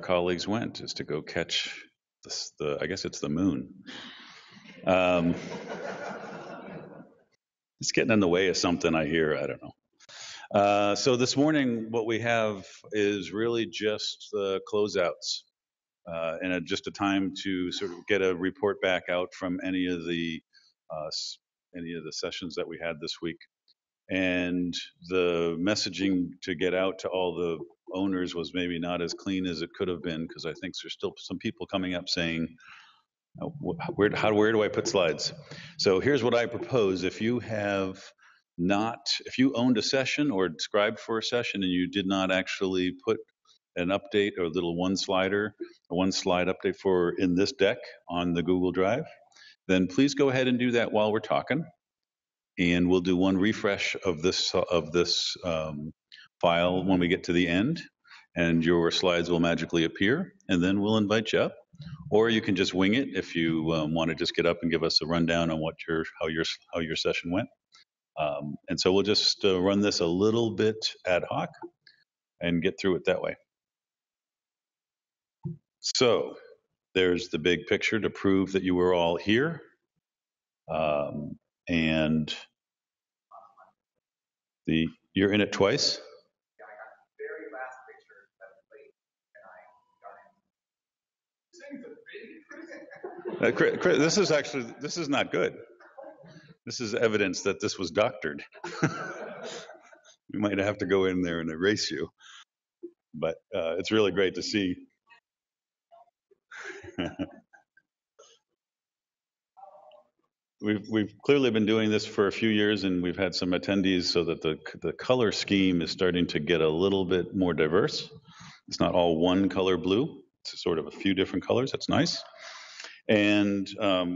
colleagues went, is to go catch I guess it's the moon. It's getting in the way of something I hear, I don't know. So this morning, what we have is really just the closeouts, and just a time to sort of get a report back out from any of the sessions that we had this week. And the messaging to get out to all the owners was maybe not as clean as it could have been, because I think there's still some people coming up saying, where do I put slides? So here's what I propose. If you owned a session or subscribed for a session and you did not actually put an update or a little one slide update for in this deck on the Google Drive, then please go ahead and do that while we're talking. And we'll do one refresh of this file when we get to the end, and your slides will magically appear, and then we'll invite you up. Or you can just wing it if you want to just get up and give us a rundown on how your session went. And so we'll just run this a little bit ad hoc and get through it that way. So there's the big picture to prove that you were all here. And you're in it twice. Yeah, I got the very last picture that was late, and I got in. Chris, this is not good. This is evidence that this was doctored. We might have to go in there and erase you, but it's really great to see. We've clearly been doing this for a few years, and we've had some attendees, so that the color scheme is starting to get a little bit more diverse. It's not all one color blue. It's sort of a few different colors. That's nice. And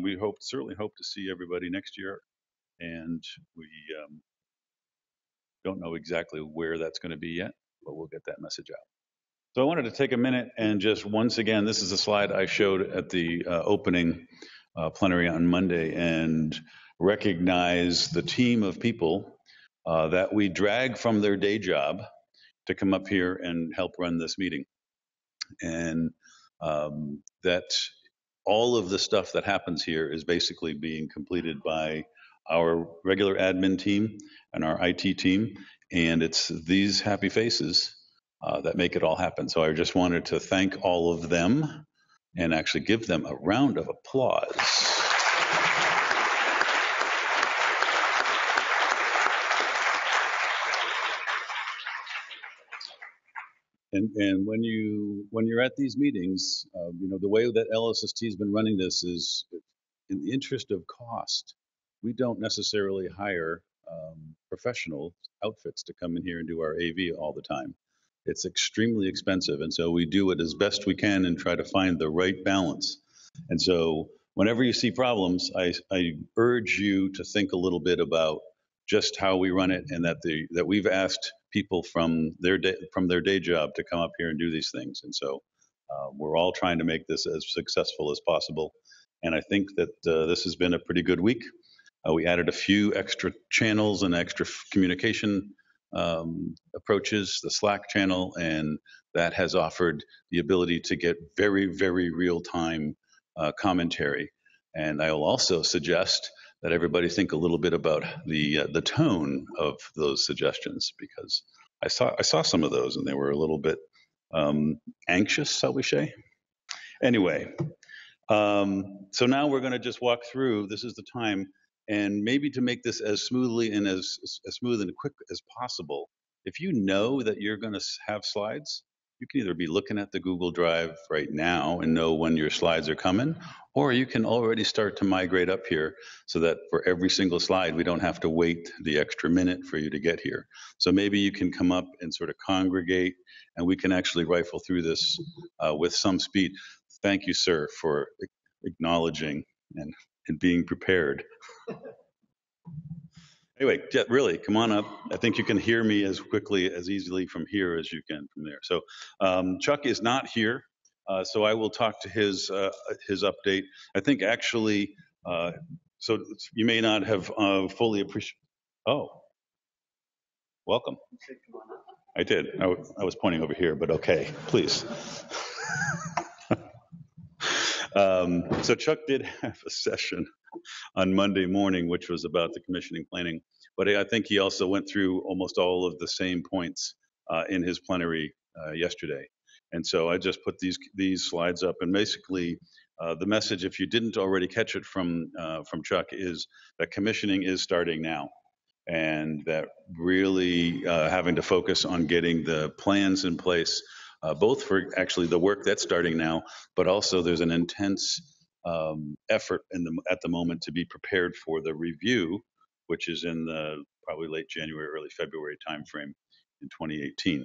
we certainly hope to see everybody next year. And we don't know exactly where that's going to be yet, but we'll get that message out. So I wanted to take a minute and just once again, this is a slide I showed at the opening plenary on Monday, and recognize the team of people that we drag from their day job to come up here and help run this meeting. And that all of the stuff that happens here is basically being completed by our regular admin team and our IT team, and it's these happy faces that make it all happen. So I just wanted to thank all of them and actually give them a round of applause. And when you're at these meetings, the way that LSST has been running this is in the interest of cost. We don't necessarily hire professional outfits to come in here and do our AV all the time. It's extremely expensive, and so we do it as best we can and try to find the right balance. And so whenever you see problems, I urge you to think a little bit about just how we run it, and that we've asked people from their day job to come up here and do these things. And so we're all trying to make this as successful as possible. And I think that this has been a pretty good week. We added a few extra channels and extra communication approaches, the Slack channel, and that has offered the ability to get very, very real-time commentary. And I will also suggest that everybody think a little bit about the tone of those suggestions, because I saw some of those and they were a little bit anxious, shall we say? Anyway, so now we're going to just walk through. This is the time. And maybe to make this as smoothly and as smooth and quick as possible, if you know that you're going to have slides, you can either be looking at the Google Drive right now and know when your slides are coming, or you can already start to migrate up here so that for every single slide, we don't have to wait the extra minute for you to get here. So maybe you can come up and sort of congregate, and we can actually rifle through this with some speed. Thank you, sir, for acknowledging and being prepared. Anyway, yeah, really, come on up. I think you can hear me as quickly, as easily from here as you can from there. So Chuck is not here, so I will talk to his update. I think actually, so you may not have fully appreciated. Oh, welcome. I did. I was pointing over here, but okay, please. So Chuck did have a session on Monday morning, which was about the commissioning planning, but I think he also went through almost all of the same points in his plenary yesterday. And so I just put these slides up, and basically the message, if you didn't already catch it from Chuck, is that commissioning is starting now, and that really having to focus on getting the plans in place, both for actually the work that's starting now, but also there's an intense effort at the moment to be prepared for the review, which is in the probably late January, early February timeframe in 2018.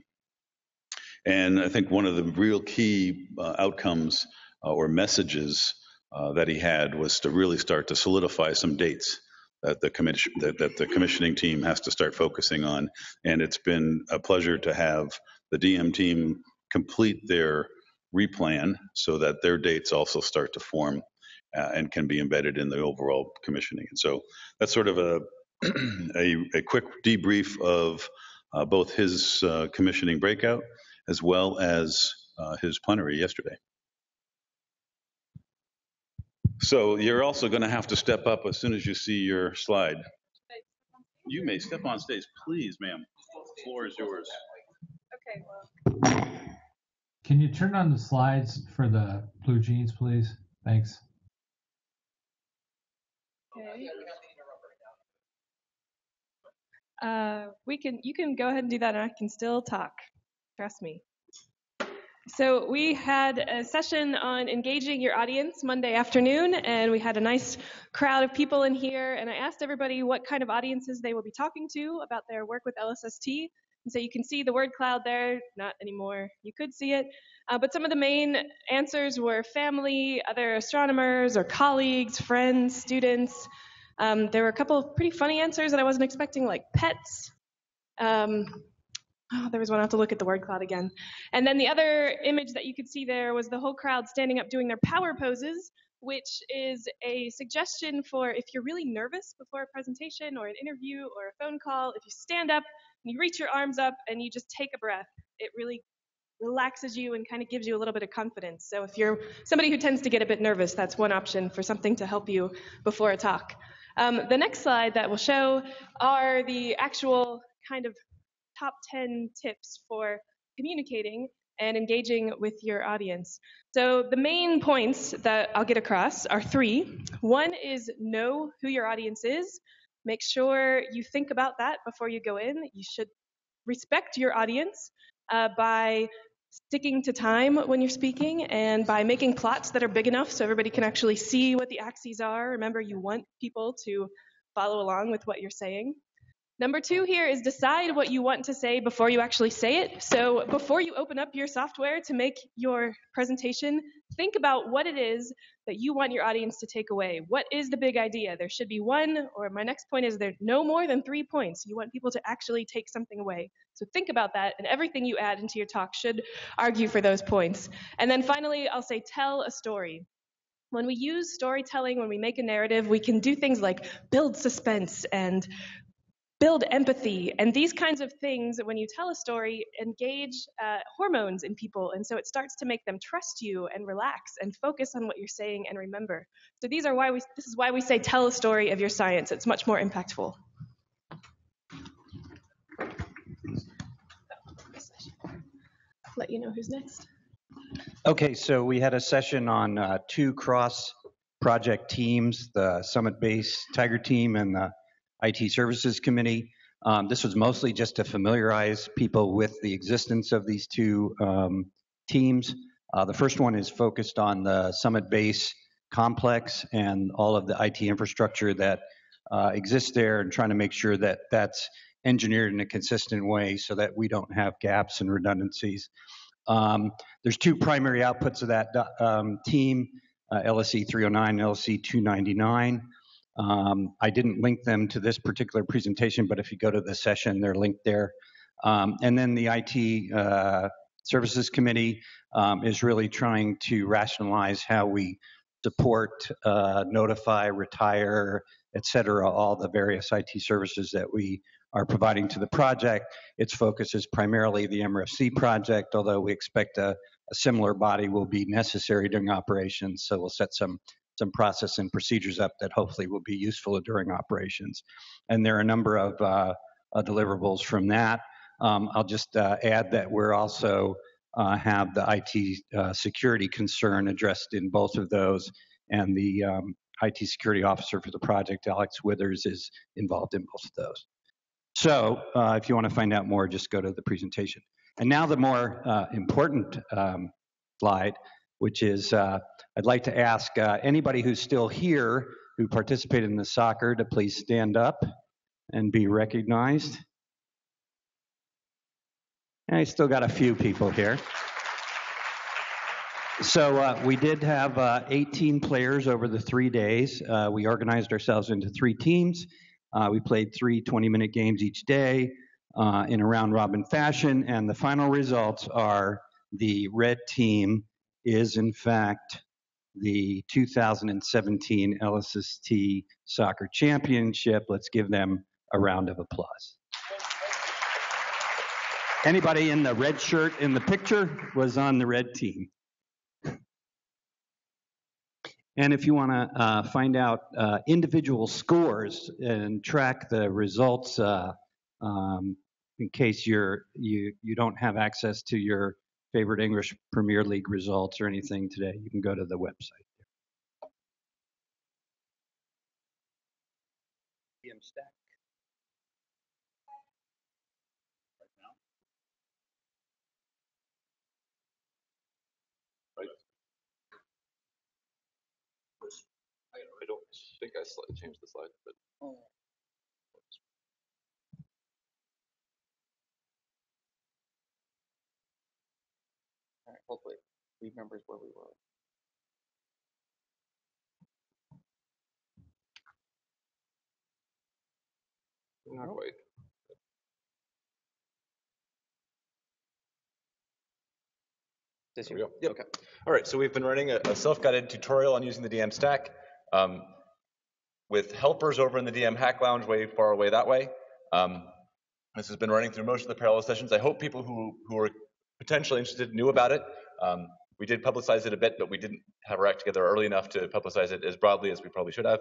And I think one of the real key outcomes or messages that he had was to really start to solidify some dates that the commissioning team has to start focusing on. And it's been a pleasure to have the DM team complete their replan so that their dates also start to form and can be embedded in the overall commissioning. And so that's sort of a quick debrief of both his commissioning breakout as well as his plenary yesterday. So you're also going to have to step up as soon as you see your slide. You may step on stage, please, ma'am. The floor is yours. Okay, well. Can you turn on the slides for the blue jeans, please? Thanks. Okay. You can go ahead and do that, and I can still talk. Trust me. So we had a session on engaging your audience Monday afternoon, and we had a nice crowd of people in here, and I asked everybody what kind of audiences they will be talking to about their work with LSST. And so you can see the word cloud there, not anymore. You could see it. But some of the main answers were family, other astronomers or colleagues, friends, students. There were a couple of pretty funny answers that I wasn't expecting, like pets. There was one. I have to look at the word cloud again. And then the other image that you could see there was the whole crowd standing up doing their power poses, which is a suggestion for if you're really nervous before a presentation or an interview or a phone call, if you stand up and you reach your arms up and you just take a breath, it really relaxes you and kind of gives you a little bit of confidence. So if you're somebody who tends to get a bit nervous, that's one option for something to help you before a talk. The next slide that we'll show are the actual kind of top 10 tips for communicating and engaging with your audience. So the main points that I'll get across are 3. One is know who your audience is. Make sure you think about that before you go in. You should respect your audience by sticking to time when you're speaking and by making plots that are big enough so everybody can actually see what the axes are. Remember, you want people to follow along with what you're saying. Number 2 here is decide what you want to say before you actually say it. So before you open up your software to make your presentation, think about what it is that you want your audience to take away. What is the big idea? There should be one, or my next point is there no more than 3 points. You want people to actually take something away. So think about that, and everything you add into your talk should argue for those points. And then finally, I'll say tell a story. When we use storytelling, when we make a narrative, we can do things like build suspense and build empathy, and these kinds of things, when you tell a story, engage hormones in people, and so it starts to make them trust you and relax and focus on what you're saying and remember. So this is why we say tell a story of your science. It's much more impactful. I'll let you know who's next. Okay, so we had a session on 2 cross-project teams, the Summit-based Tiger team and the IT Services Committee. This was mostly just to familiarize people with the existence of these 2 teams. The first one is focused on the Summit base complex and all of the IT infrastructure that exists there, and trying to make sure that that's engineered in a consistent way so that we don't have gaps and redundancies. There's 2 primary outputs of that team, LSE309 and LSE299. I didn't link them to this particular presentation, but if you go to the session, they're linked there. And then the IT Services Committee is really trying to rationalize how we support, notify, retire, et cetera, all the various IT services that we are providing to the project. Its focus is primarily the MRFC project, although we expect a a similar body will be necessary during operations. So we'll set some process and procedures up that hopefully will be useful during operations. And there are a number of deliverables from that. I'll just add that we're also have the IT security concern addressed in both of those, and the IT security officer for the project, Alex Withers, is involved in both of those. So if you want to find out more, just go to the presentation. And now the more important slide, which is I'd like to ask anybody who's still here who participated in the soccer to please stand up and be recognized. And I still got a few people here. So we did have 18 players over the 3 days. We organized ourselves into 3 teams. We played 3 20-minute games each day in a round-robin fashion, and the final results are the red team is, in fact, the 2017 LSST Soccer Championship. Let's give them a round of applause. Anybody in the red shirt in the picture was on the red team. And if you want to find out individual scores and track the results in case you don't have access to your favorite English Premier League results or anything today, you can go to the website. DM stack. I don't think I changed the slide, but. Oh. All right, hopefully it remembers where we were. Not quite. There we go. Yep. Okay. All right, so we've been running a self-guided tutorial on using the DM stack with helpers over in the DM Hack Lounge way far away that way. This has been running through most of the parallel sessions. I hope people who are potentially interested knew about it. We did publicize it a bit, but we didn't have our act together early enough to publicize it as broadly as we probably should have.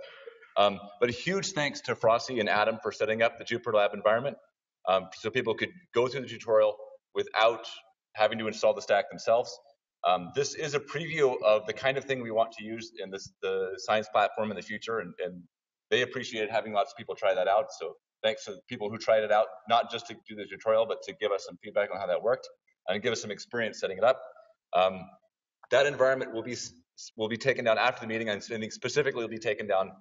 But a huge thanks to Frosty and Adam for setting up the Jupyter Lab environment so people could go through the tutorial without having to install the stack themselves. This is a preview of the kind of thing we want to use in the science platform in the future, and they appreciated having lots of people try that out. So thanks to the people who tried it out, not just to do the tutorial, but to give us some feedback on how that worked and give us some experience setting it up. That environment will be taken down after the meeting. I think specifically will be taken down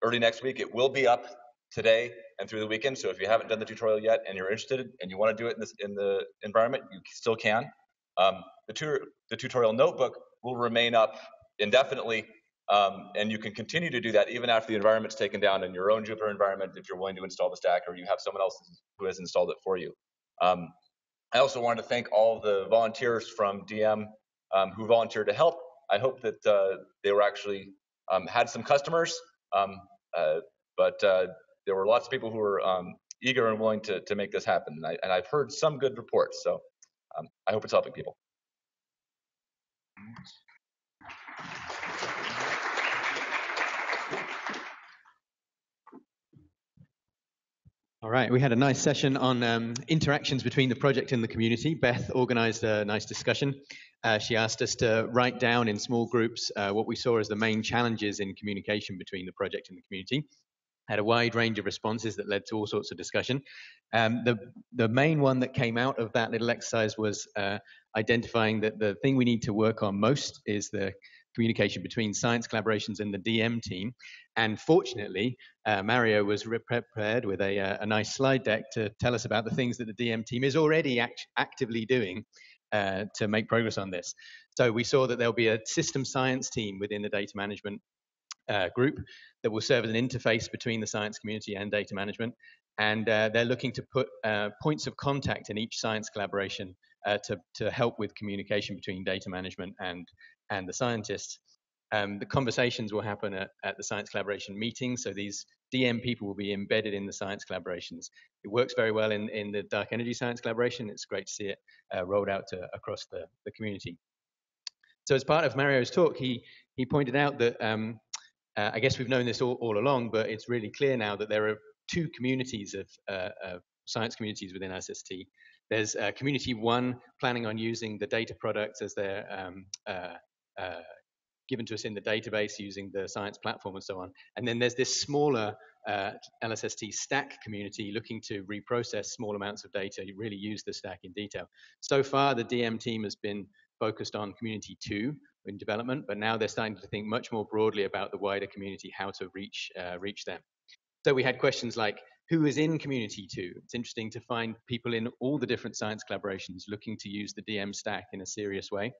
early next week. It will be up today and through the weekend. So if you haven't done the tutorial yet and you're interested and you want to do it in the environment, you still can. The tutorial notebook will remain up indefinitely, and you can continue to do that even after the environment's taken down in your own Jupyter environment if you're willing to install the stack or you have someone else who has installed it for you. I also wanted to thank all the volunteers from DM who volunteered to help. I hope that they were actually had some customers, but there were lots of people who were eager and willing to make this happen. And I've heard some good reports, so I hope it's helping people. All right, we had a nice session on interactions between the project and the community. Beth organized a nice discussion. She asked us to write down in small groups what we saw as the main challenges in communication between the project and the community. Had a wide range of responses that led to all sorts of discussion. The main one that came out of that little exercise was identifying that the thing we need to work on most is the communication between science collaborations and the DM team. And fortunately, Mario was prepared with a nice slide deck to tell us about the things that the DM team is already actively doing to make progress on this. So we saw that there'll be a system science team within the data management group that will serve as an interface between the science community and data management. And they're looking to put points of contact in each science collaboration to help with communication between data management and the scientists. The conversations will happen at the science collaboration meetings. So these DM people will be embedded in the science collaborations. It works very well in the dark energy science collaboration. It's great to see it rolled out across the community. So as part of Mario's talk, he pointed out that I guess we've known this all along, but it's really clear now that there are two communities of science communities within LSST. There's community one planning on using the data products as they're given to us in the database using the science platform and so on. And then there's this smaller LSST stack community looking to reprocess small amounts of data, really use the stack in detail. So far, the DM team has been focused on community 2 in development, but now they're starting to think much more broadly about the wider community, how to reach them. So we had questions like, who is in community 2? It's interesting to find people in all the different science collaborations looking to use the DM stack in a serious way.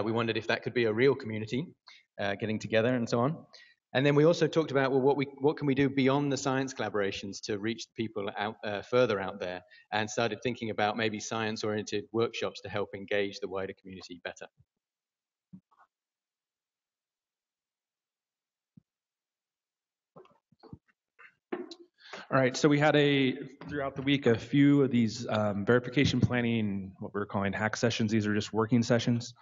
We wondered if that could be a real community getting together and so on. And then we also talked about, well, what can we do beyond the science collaborations to reach the people out further out there, and started thinking about maybe science-oriented workshops to help engage the wider community better. All right, so we had throughout the week, a few of these verification planning, what we're calling hack sessions. These are just working sessions.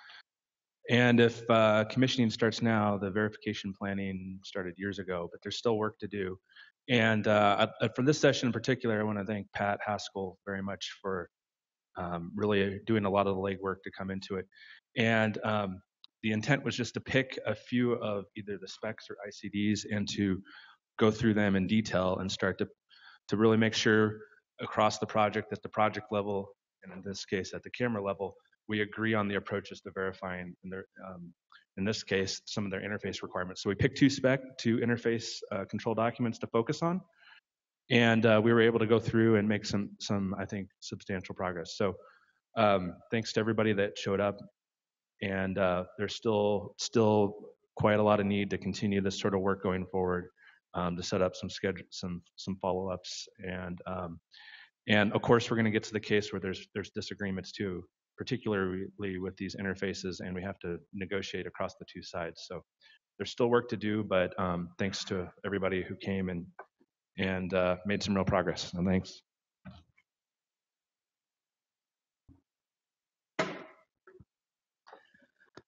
And if commissioning starts now, the verification planning started years ago, but there's still work to do. And for this session in particular, I want to thank Pat Haskell very much for really doing a lot of the legwork to come into it. And the intent was just to pick a few of either the specs or ICDs and to go through them in detail and start to really make sure across the project, at the project level, and in this case at the camera level, we agree on the approaches to verifying, in this case, some of their interface requirements. So we picked two interface control documents to focus on, and we were able to go through and make some I think, substantial progress. So thanks to everybody that showed up, and there's still quite a lot of need to continue this sort of work going forward, to set up some follow-ups, and of course we're going to get to the case where there's disagreements too, particularly with these interfaces, and we have to negotiate across the two sides. So there's still work to do, but thanks to everybody who came and made some real progress. So thanks.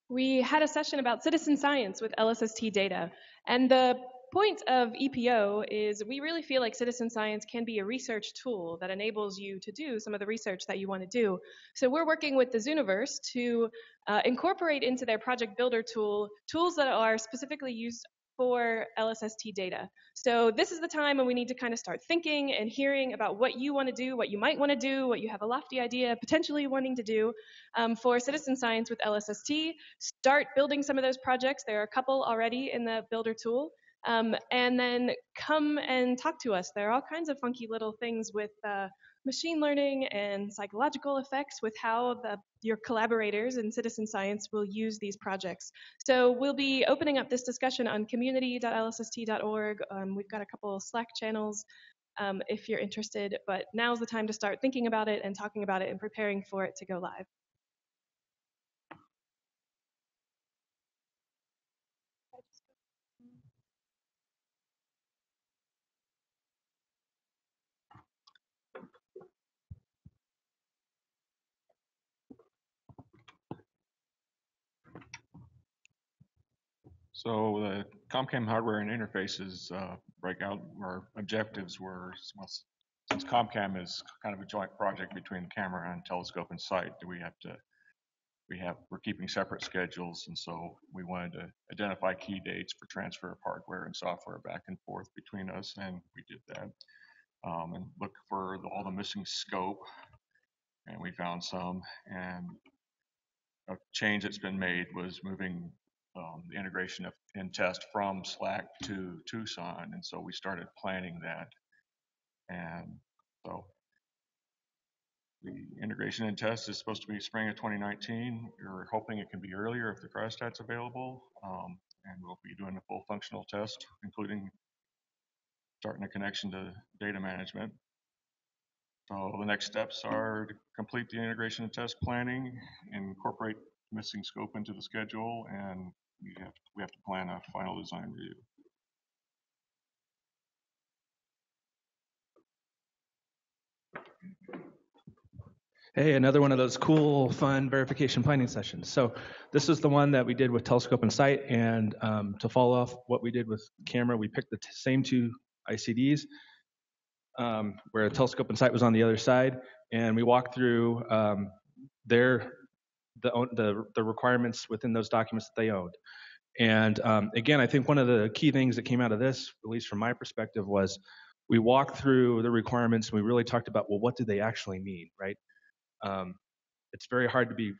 We had a session about citizen science with LSST data, and the point of EPO is we really feel like citizen science can be a research tool that enables you to do some of the research that you want to do. So we're working with the Zooniverse to incorporate into their project builder tool tools that are specifically used for LSST data. So this is the time when we need to kind of start thinking and hearing about what you want to do, what you might want to do, what you have a lofty idea potentially wanting to do for citizen science with LSST. Start building some of those projects. There are a couple already in the builder tool. And then come and talk to us. There are all kinds of funky little things with machine learning and psychological effects with how your collaborators in citizen science will use these projects. So we'll be opening up this discussion on community.lsst.org. We've got a couple Slack channels if you're interested, but now's the time to start thinking about it and talking about it and preparing for it to go live. So the ComCam hardware and interfaces breakout, our objectives were, well, since ComCam is kind of a joint project between the camera and telescope and site, we're keeping separate schedules, and so we wanted to identify key dates for transfer of hardware and software back and forth between us, and we did that. And look for all the missing scope, and we found some. And a change that's been made was moving the integration of InTest from Slack to Tucson, and so we started planning that. And so the integration InTest is supposed to be spring of 2019. We're hoping it can be earlier if the cryostat's available, and we'll be doing a full functional test, including starting a connection to data management. So the next steps are to complete the integration and test planning, incorporate missing scope into the schedule, and we have to plan a final design review. Hey, another one of those cool, fun verification planning sessions. So this is the one that we did with Telescope and Sight, and to follow off what we did with camera, we picked the same two ICDs, where Telescope and Sight was on the other side, and we walked through the requirements within those documents that they owned. And again, I think one of the key things that came out of this, at least from my perspective, was we walked through the requirements and we really talked about, well, what do they actually mean, right? It's very hard to be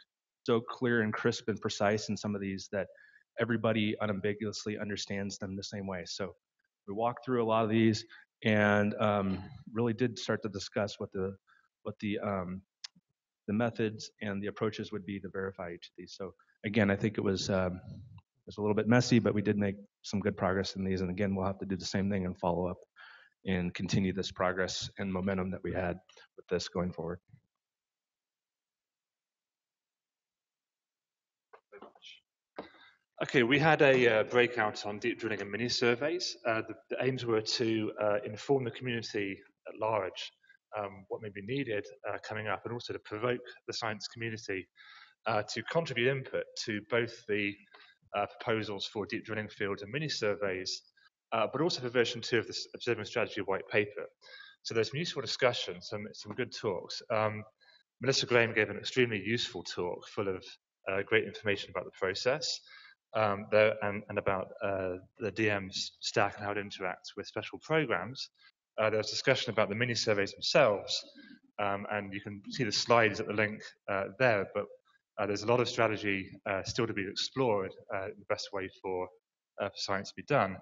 so clear and crisp and precise in some of these that everybody unambiguously understands them the same way. So we walked through a lot of these and really did start to discuss what the methods and the approaches would be to verify each of these. So again, I think it was a little bit messy, but we did make some good progress in these. And again, we'll have to do the same thing and follow up and continue this progress and momentum that we had with this going forward. Okay, we had a breakout on deep drilling and mini surveys. The aims were to inform the community at large what may be needed coming up, and also to provoke the science community to contribute input to both the proposals for deep drilling fields and mini surveys, but also for version 2 of the observing strategy white paper. So there's some useful discussion, some good talks. Melissa Graham gave an extremely useful talk full of great information about the process. And about the DM stack and how it interacts with special programs. There was discussion about the mini surveys themselves, and you can see the slides at the link there, but there's a lot of strategy still to be explored, the best way for science to be done.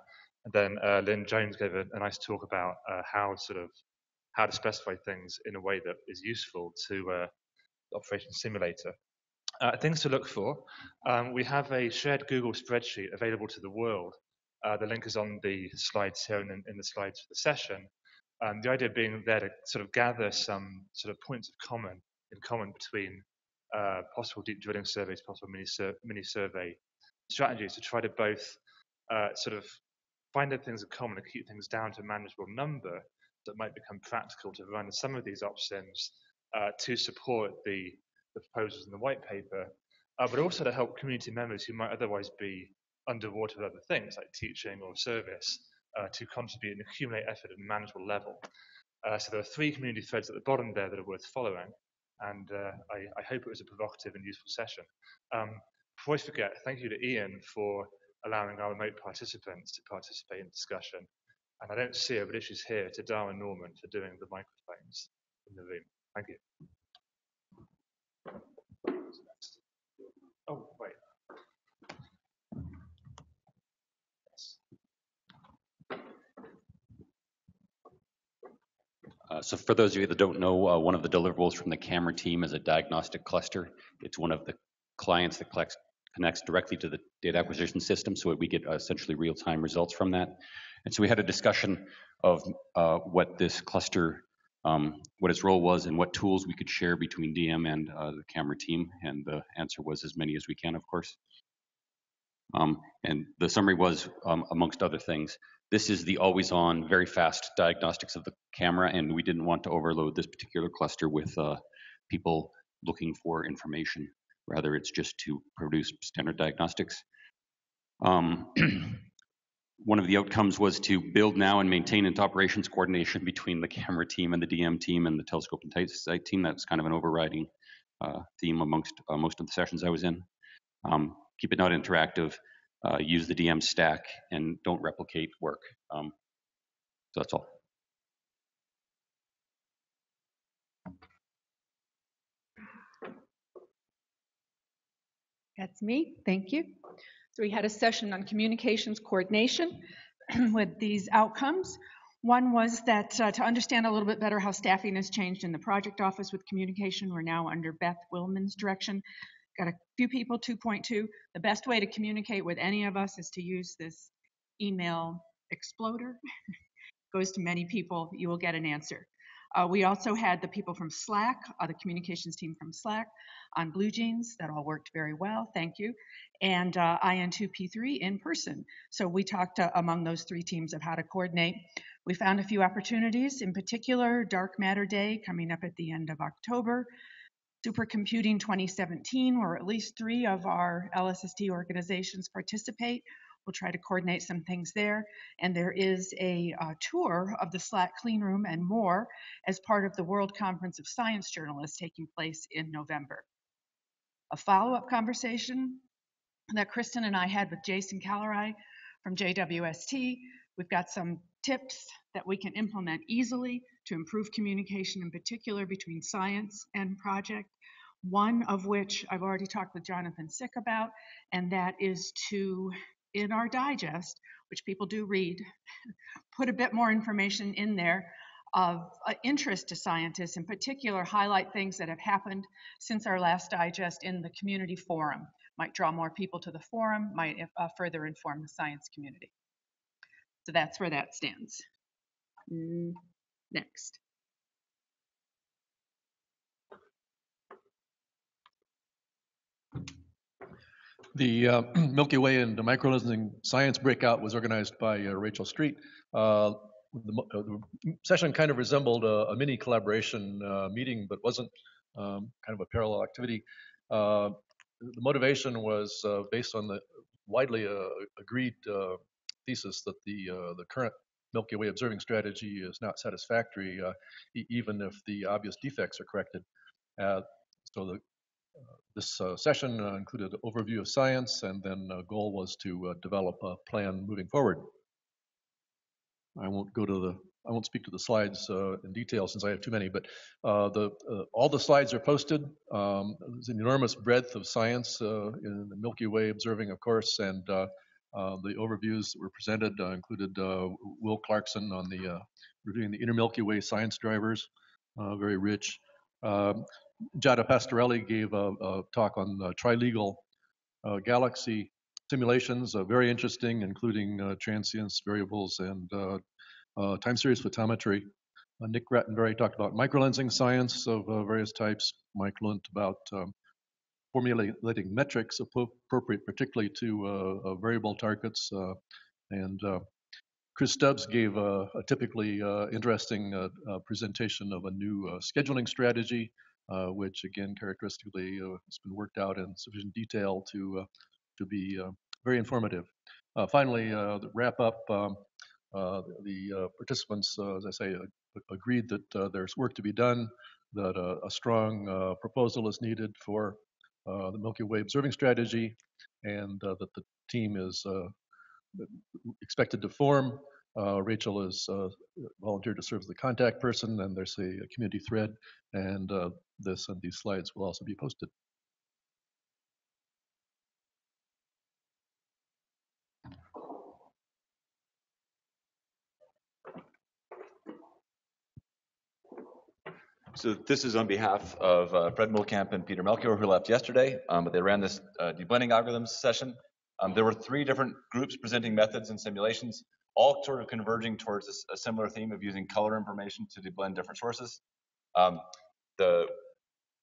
And then Lynn Jones gave a nice talk about how to specify things in a way that is useful to the operation simulator. Things to look for. We have a shared Google spreadsheet available to the world. The link is on the slides here and in the slides for the session. The idea being there to sort of gather some sort of points in common between possible deep drilling surveys, possible mini survey strategies to try to both sort of find the things in common and keep things down to a manageable number that might become practical to run some of these options to support the proposals in the white paper, but also to help community members who might otherwise be underwater with other things like teaching or service to contribute and accumulate effort at a manageable level. So there are 3 community threads at the bottom there that are worth following, and I hope it was a provocative and useful session. Before I forget, thank you to Ian for allowing our remote participants to participate in discussion. And I don't see her, but she's here, to Darwin Norman for doing the microphones in the room. Thank you. Oh, wait. So for those of you that don't know, one of the deliverables from the camera team is a diagnostic cluster. It's one of the clients that connects directly to the data acquisition system, so we get essentially real-time results from that. And so we had a discussion of what this cluster, what its role was and what tools we could share between DM and the camera team, and the answer was as many as we can, of course. And the summary was, amongst other things, this is the always-on, very fast diagnostics of the camera, and we didn't want to overload this particular cluster with people looking for information. Rather, it's just to produce standard diagnostics. One of the outcomes was to build now and maintain into operations coordination between the camera team and the DM team and the telescope and site team. That's kind of an overriding theme amongst most of the sessions I was in. Keep it not interactive, use the DM stack, and don't replicate work. So that's all. That's me, thank you. So we had a session on communications coordination with these outcomes. One was that to understand a little bit better how staffing has changed in the project office with communication, we're now under Beth Willman's direction. Got a few people, 2.2. The best way to communicate with any of us is to use this email exploder. Goes to many people, you will get an answer. We also had the people from Slack, the communications team from Slack on Blue Jeans. That all worked very well, thank you. And IN2P3 in person. So we talked among those three teams of how to coordinate. We found a few opportunities, in particular, Dark Matter Day coming up at the end of October, Supercomputing 2017, where at least 3 of our LSST organizations participate. We'll try to coordinate some things there. And there is a tour of the Slack clean room and more as part of the World Conference of Science Journalists taking place in November. A follow-up conversation that Kristen and I had with Jason Callery from JWST. We've got some tips that we can implement easily to improve communication, in particular between science and project. One of which I've already talked with Jonathan Sick about, and that is to, in our digest, which people do read, put a bit more information in there of interest to scientists, in particular highlight things that have happened since our last digest in the community forum. Might draw more people to the forum, might further inform the science community. So that's where that stands. Next. The Milky Way and the Microlensing Science Breakout was organized by Rachel Street. The session kind of resembled a mini collaboration meeting, but wasn't kind of a parallel activity. The motivation was based on the widely agreed thesis that the current Milky Way observing strategy is not satisfactory, even if the obvious defects are corrected. This session included an overview of science, and then the goal was to develop a plan moving forward. I won't speak to the slides in detail since I have too many, but all the slides are posted. There's an enormous breadth of science in the Milky Way observing, of course, and the overviews that were presented included Will Clarkson on the reviewing the inner Milky Way science drivers, very rich. Giada Pastorelli gave a talk on trilegal galaxy simulations, very interesting, including transients, variables, and time series photometry. Nick Rattenberry talked about microlensing science of various types. Mike learned about formulating metrics appropriate particularly to variable targets. And Chris Stubbs gave a typically interesting presentation of a new scheduling strategy, which again characteristically has been worked out in sufficient detail to be very informative. Finally, the wrap up, the participants, as I say, agreed that there's work to be done, that a strong proposal is needed for the Milky Way observing strategy, and that the team is expected to form. Rachel is volunteered to serve as the contact person, and there's a community thread, and these slides will also be posted. So this is on behalf of Fred Mulcamp and Peter Melchior, who left yesterday, but they ran this deblending algorithms session. There were 3 different groups presenting methods and simulations, all sort of converging towards a similar theme of using color information to deblend different sources. There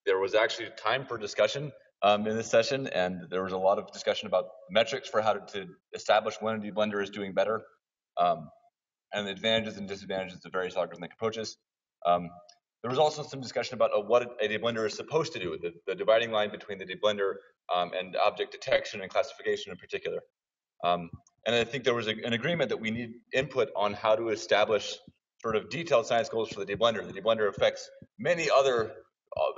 was actually time for discussion in this session, and there was a lot of discussion about metrics for how to establish when a deblender is doing better, and the advantages and disadvantages of various algorithmic approaches. There was also some discussion about what a deblender is supposed to do, the dividing line between the deblender and object detection and classification in particular. And I think there was an agreement that we need input on how to establish sort of detailed science goals for the deblender. The deblender affects many other,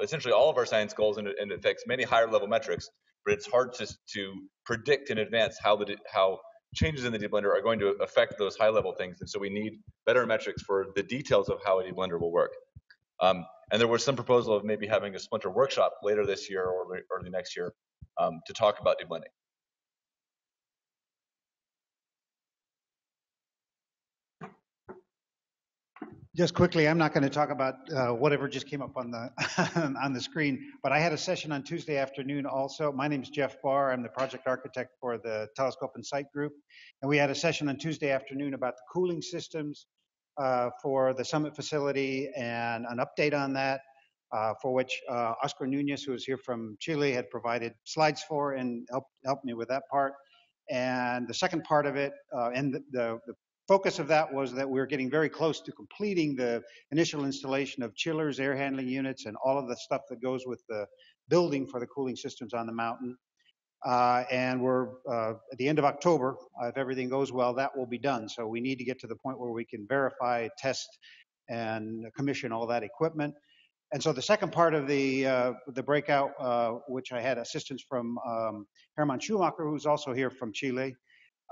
essentially all of our science goals, and it affects many higher level metrics, but it's hard to predict in advance how changes in the deblender are going to affect those high level things. And so we need better metrics for the details of how a deblender will work. And there was some proposal of maybe having a splinter workshop later this year or early next year to talk about deblending. Just quickly, I'm not going to talk about whatever just came up on the on the screen, but I had a session on Tuesday afternoon also. My name is Jeff Barr. I'm the project architect for the Telescope and Site Group, and we had a session on Tuesday afternoon about the cooling systems for the summit facility and an update on that, for which Oscar Nunez, who is here from Chile, had provided slides for and helped me with that part. And the second part of it, and the focus of that was that we're getting very close to completing the initial installation of chillers, air handling units, and all of the stuff that goes with the building for the cooling systems on the mountain. And we're at the end of October, if everything goes well, that will be done. So we need to get to the point where we can verify, test, and commission all that equipment. And so the second part of the breakout, which I had assistance from Hermann Schumacher, who's also here from Chile,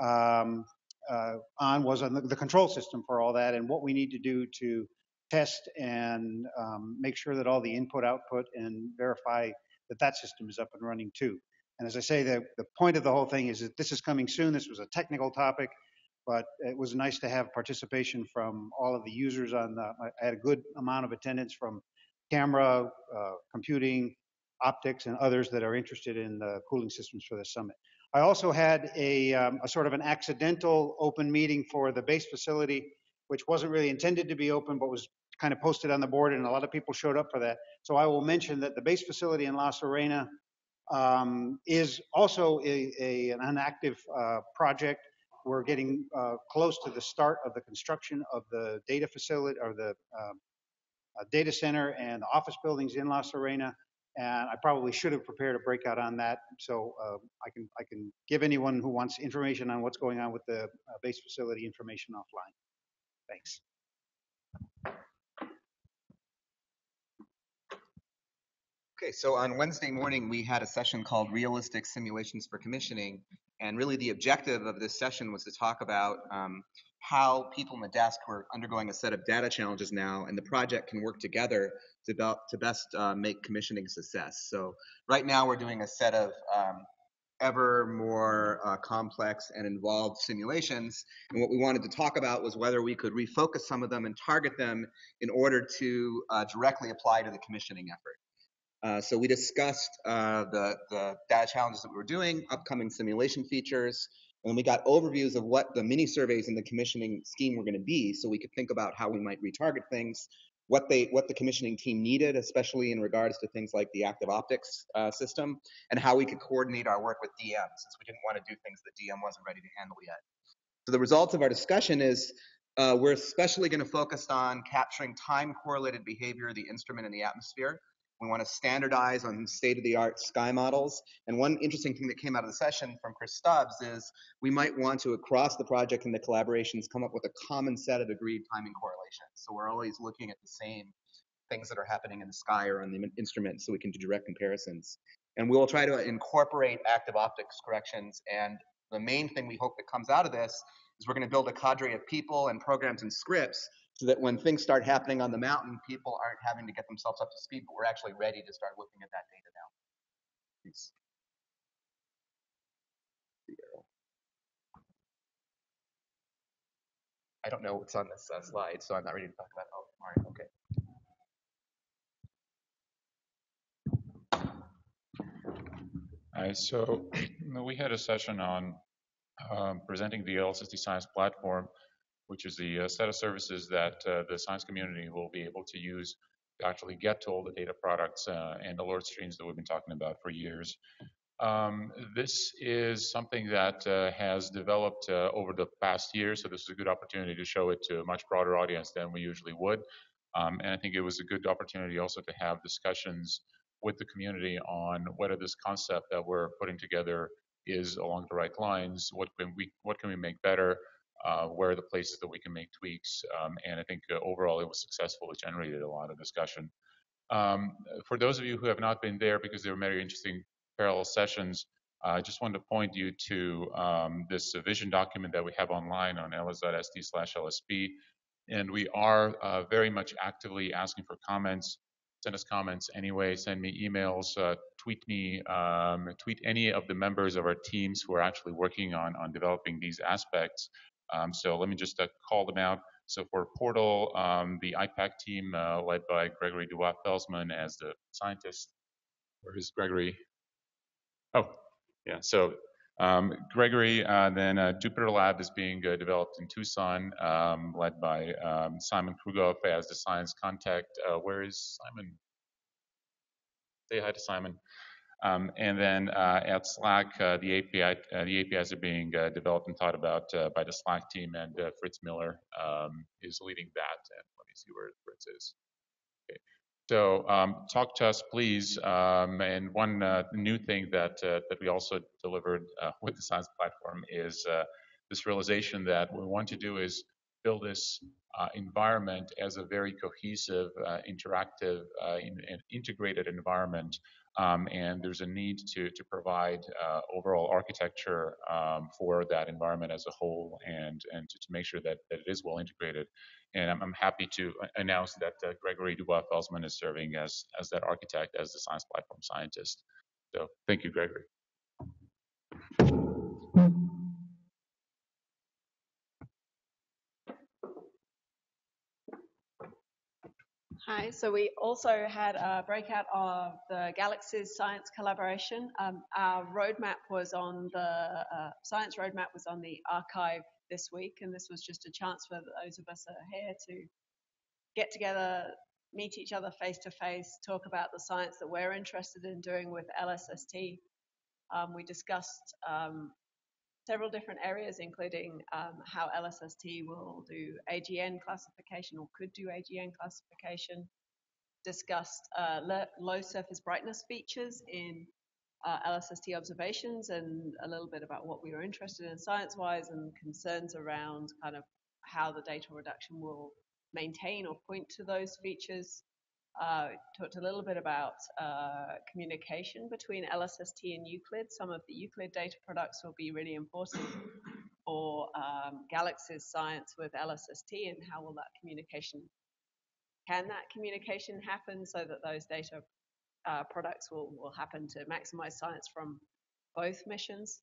was on the control system for all that and what we need to do to test and make sure that all the input, output, and verify that that system is up and running too. And as I say, the point of the whole thing is that this is coming soon. This was a technical topic, but it was nice to have participation from all of the users on the, I had a good amount of attendance from camera, computing, optics, and others that are interested in the cooling systems for the summit. I also had a sort of an accidental open meeting for the base facility, which wasn't really intended to be open, but was kind of posted on the board, and a lot of people showed up for that. So I will mention that the base facility in La Serena is also an active project. We're getting close to the start of the construction of the data facility, or the data center and the office buildings in La Serena. And I probably should have prepared a breakout on that. So I can give anyone who wants information on what's going on with the base facility information offline. Thanks. Okay, so on Wednesday morning, we had a session called Realistic Simulations for Commissioning. And really the objective of this session was to talk about how people in the desk who are undergoing a set of data challenges now, and the project can work together to best make commissioning success. So right now we're doing a set of ever more complex and involved simulations. And what we wanted to talk about was whether we could refocus some of them and target them in order to directly apply to the commissioning effort. So we discussed the data challenges that we were doing, upcoming simulation features, and we got overviews of what the mini surveys in the commissioning scheme were going to be, so we could think about how we might retarget things, what the commissioning team needed, especially in regards to things like the active optics system, and how we could coordinate our work with DM, since we didn't want to do things that DM wasn't ready to handle yet. So the results of our discussion is we're especially going to focus on capturing time-correlated behavior of the instrument in the atmosphere. We want to standardize on state-of-the-art sky models. And one interesting thing that came out of the session from Chris Stubbs is we might want to, across the project and the collaborations, come up with a common set of agreed timing correlations. So we're always looking at the same things that are happening in the sky or on the instrument so we can do direct comparisons. And we'll try to incorporate active optics corrections. And the main thing we hope that comes out of this is we're going to build a cadre of people and programs and scripts so that when things start happening on the mountain, people aren't having to get themselves up to speed, but we're actually ready to start looking at that data now. Thanks. I don't know what's on this slide, so I'm not ready to talk about it. Oh, all right, okay. So we had a session on presenting the LSST Science Platform, which is the set of services that the science community will be able to use to actually get to all the data products and alert streams that we've been talking about for years. This is something that has developed over the past year, so this is a good opportunity to show it to a much broader audience than we usually would. And I think it was a good opportunity also to have discussions with the community on whether this concept that we're putting together is along the right lines, what can we make better, where are the places that we can make tweaks, and I think overall it was successful. It generated a lot of discussion. For those of you who have not been there, because there were very interesting parallel sessions, I just wanted to point you to this vision document that we have online on ls.st/lsp, and we are very much actively asking for comments. Send us comments anyway, send me emails, tweet me, tweet any of the members of our teams who are actually working on developing these aspects. So let me just call them out. So for Portal, the IPAC team led by Gregory Dubois-Felsman as the scientist. Where is Gregory? Oh, yeah. So Gregory, then Jupiter Lab is being developed in Tucson, led by Simon Krugoff as the science contact. Where is Simon? Say hi to Simon. And then at Slack, the APIs are being developed and thought about by the Slack team, and Fritz Miller is leading that. And let me see where Fritz is. Okay. So talk to us, please. And one new thing that we also delivered with the science platform is this realization that what we want to do is build this environment as a very cohesive, interactive, and integrated environment. And there's a need to provide overall architecture for that environment as a whole, and to make sure that it is well integrated. And I'm happy to announce that Gregory Dubois-Felsman is serving as that architect, as the science platform scientist. So thank you, Gregory. Hi, so we also had a breakout of the Galaxies Science Collaboration. Our roadmap was on the, science roadmap was on the archive this week, and this was just a chance for those of us that are here to get together, meet each other face to face, talk about the science that we're interested in doing with LSST. We discussed several different areas, including how LSST will do AGN classification or could do AGN classification, discussed low surface brightness features in LSST observations, and a little bit about what we were interested in science-wise and concerns around kind of how the data reduction will maintain or point to those features. Talked a little bit about communication between LSST and Euclid. Some of the Euclid data products will be really important for Galaxies science with LSST, and how will that communication, can that communication happen so that those data products will happen to maximize science from both missions.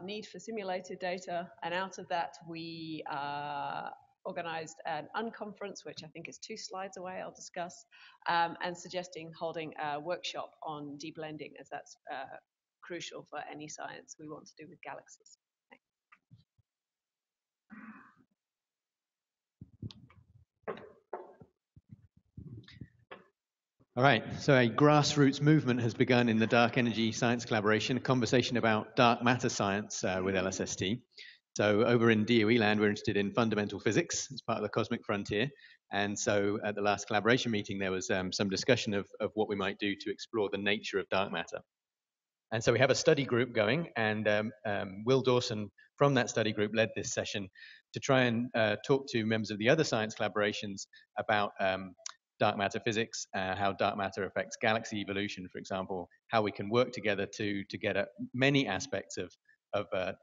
Need for simulated data, and out of that we organized an unconference, which I think is 2 slides away, I'll discuss, and suggesting holding a workshop on deblending, as that's crucial for any science we want to do with galaxies. Thanks. All right, so a grassroots movement has begun in the Dark Energy Science Collaboration, a conversation about dark matter science with LSST. So over in DOE land, we're interested in fundamental physics as part of the cosmic frontier. And so at the last collaboration meeting, there was some discussion of what we might do to explore the nature of dark matter. And so we have a study group going, and Will Dawson from that study group led this session to try and talk to members of the other science collaborations about dark matter physics, how dark matter affects galaxy evolution, for example, how we can work together to get at many aspects of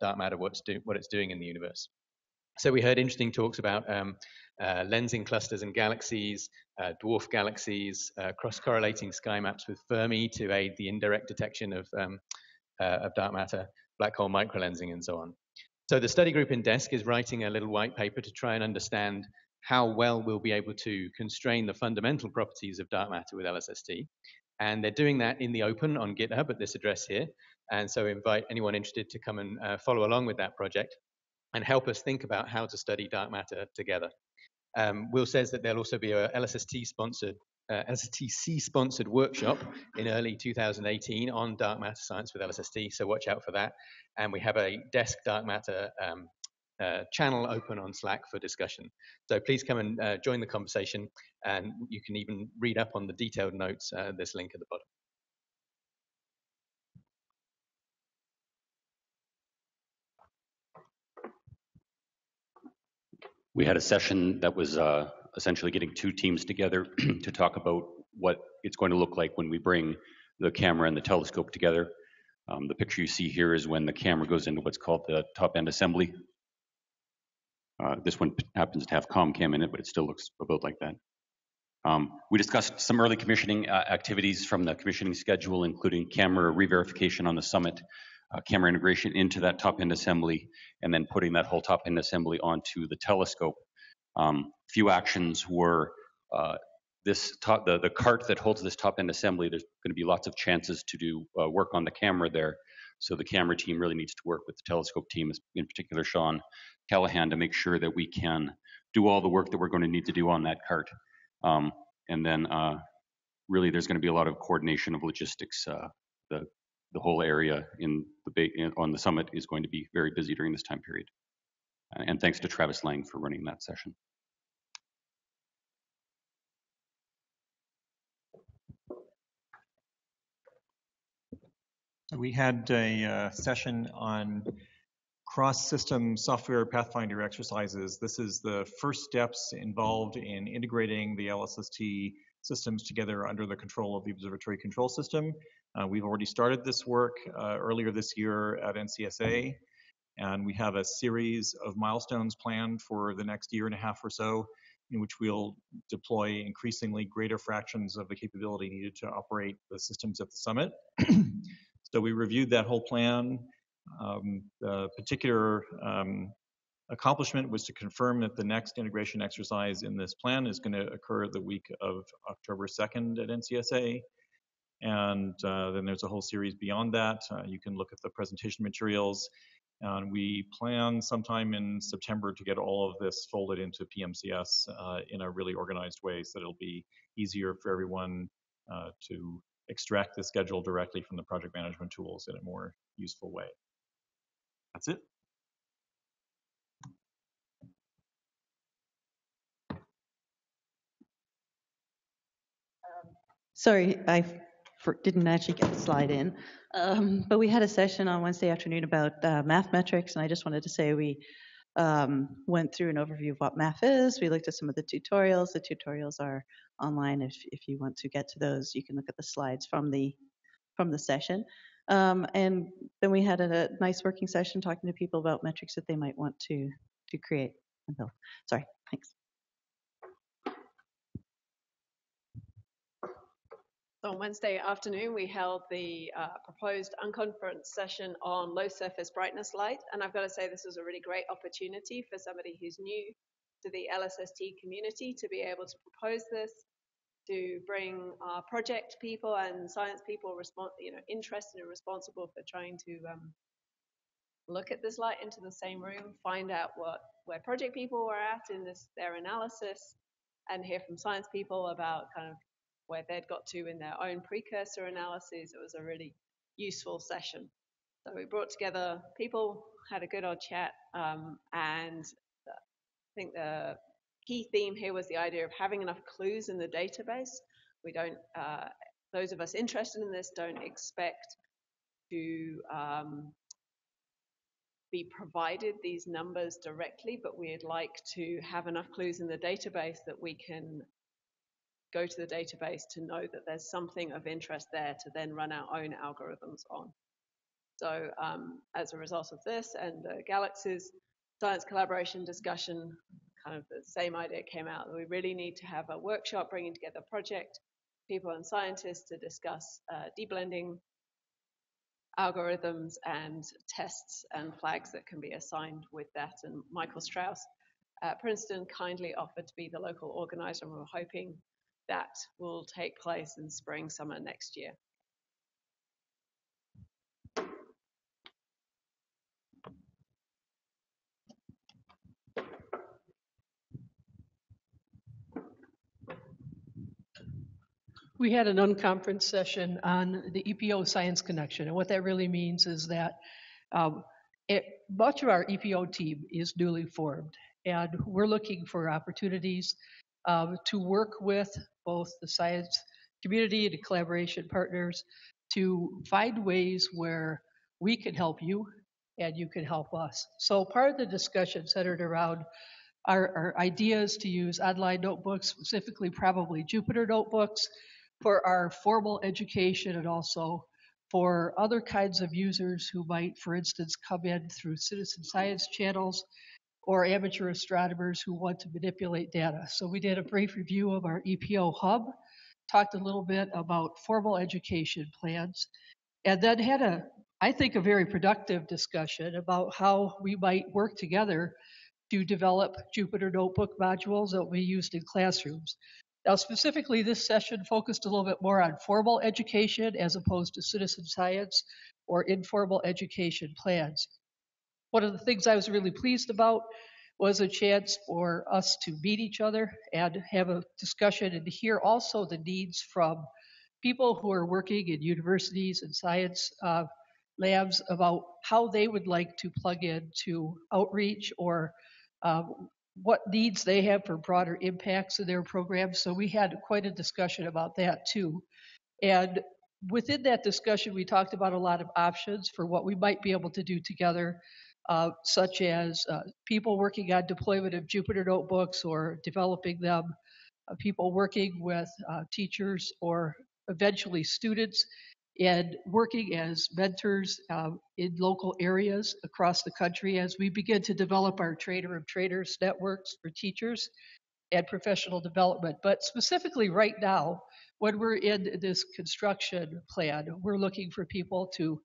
dark matter, what it's doing in the universe. So we heard interesting talks about lensing clusters and galaxies, dwarf galaxies, cross-correlating sky maps with Fermi to aid the indirect detection of dark matter, black hole microlensing, and so on. So the study group in DESC is writing a little white paper to try and understand how well we'll be able to constrain the fundamental properties of dark matter with LSST. And they're doing that in the open on GitHub at this address here. And so invite anyone interested to come and follow along with that project and help us think about how to study dark matter together. Will says that there'll also be a LSSTC-sponsored workshop in early 2018 on dark matter science with LSST, so watch out for that. And we have a DESC dark matter channel open on Slack for discussion. So please come and join the conversation, and you can even read up on the detailed notes, this link at the bottom. We had a session that was essentially getting 2 teams together to talk about what it's going to look like when we bring the camera and the telescope together. The picture you see here is when the camera goes into what's called the top-end assembly. This one happens to have ComCam in it, but it still looks about like that. We discussed some early commissioning activities from the commissioning schedule, including camera re-verification on the summit, camera integration into that top-end assembly, and then putting that whole top-end assembly onto the telescope. Few actions were the cart that holds this top-end assembly. There's going to be lots of chances to do work on the camera there. So the camera team really needs to work with the telescope team, in particular Sean Callahan, to make sure that we can do all the work that we're going to need to do on that cart. And then really there's going to be a lot of coordination of logistics. The whole area on the summit is going to be very busy during this time period. And thanks to Travis Lang for running that session. So we had a session on cross-system software Pathfinder exercises. This is the first steps involved in integrating the LSST systems together under the control of the Observatory Control System. We've already started this work earlier this year at NCSA, and we have a series of milestones planned for the next year and a half or so, in which we'll deploy increasingly greater fractions of the capability needed to operate the systems at the summit. So we reviewed that whole plan. The particular accomplishment was to confirm that the next integration exercise in this plan is going to occur the week of October 2nd at NCSA. And then there's a whole series beyond that. You can look at the presentation materials. And we plan sometime in September to get all of this folded into PMCS in a really organized way, so it'll be easier for everyone to extract the schedule directly from the project management tools in a more useful way. That's it. Sorry, I didn't actually get the slide in, but we had a session on Wednesday afternoon about math metrics, and I just wanted to say we went through an overview of what math is. We looked at some of the tutorials. The tutorials are online if you want to get to those. You can look at the slides from the session. And then we had a nice working session talking to people about metrics that they might want to create and build. Sorry, thanks. So on Wednesday afternoon, we held the proposed unconference session on low surface brightness light. And I've got to say, this was a really great opportunity for somebody who's new to the LSST community to be able to propose this, to bring project people and science people interested and responsible for trying to look at this light into the same room, find out where project people were at in their analysis, and hear from science people about kind of where they'd got to in their own precursor analyses. It was a really useful session. So we brought together people, had a good old chat, and I think the key theme here was the idea of having enough clues in the database. We don't, those of us interested in this don't expect to be provided these numbers directly, but we'd like to have enough clues in the database that we can go to the database to know that there's something of interest there to then run our own algorithms on. So as a result of this and the Galaxies science collaboration discussion, kind of the same idea came out that we really need to have a workshop bringing together project people and scientists to discuss deblending algorithms and tests and flags that can be assigned with that. And Michael Strauss at Princeton kindly offered to be the local organizer, and we're hoping that will take place in spring, summer next year. We had an unconference session on the EPO Science Connection, and what that really means is that much of our EPO team is newly formed, and we're looking for opportunities to work with both the science community and the collaboration partners to find ways where we can help you and you can help us. So part of the discussion centered around our ideas to use online notebooks, specifically probably Jupyter notebooks, for our formal education and also for other kinds of users who might, for instance, come in through citizen science channels or amateur astronomers who want to manipulate data. So we did a brief review of our EPO hub, talked a little bit about formal education plans, and then had I think, a very productive discussion about how we might work together to develop Jupyter Notebook modules that will be used in classrooms. Now, specifically, this session focused a little bit more on formal education as opposed to citizen science, or informal education plans. One of the things I was really pleased about was a chance for us to meet each other and have a discussion and to hear also the needs from people who are working in universities and science labs about how they would like to plug into outreach or what needs they have for broader impacts in their programs. So we had quite a discussion about that too. And within that discussion, we talked about a lot of options for what we might be able to do together, such as people working on deployment of Jupyter notebooks or developing them, people working with teachers or eventually students, and working as mentors in local areas across the country as we begin to develop our trainer of trainers networks for teachers and professional development. But specifically right now, when we're in this construction plan, we're looking for people to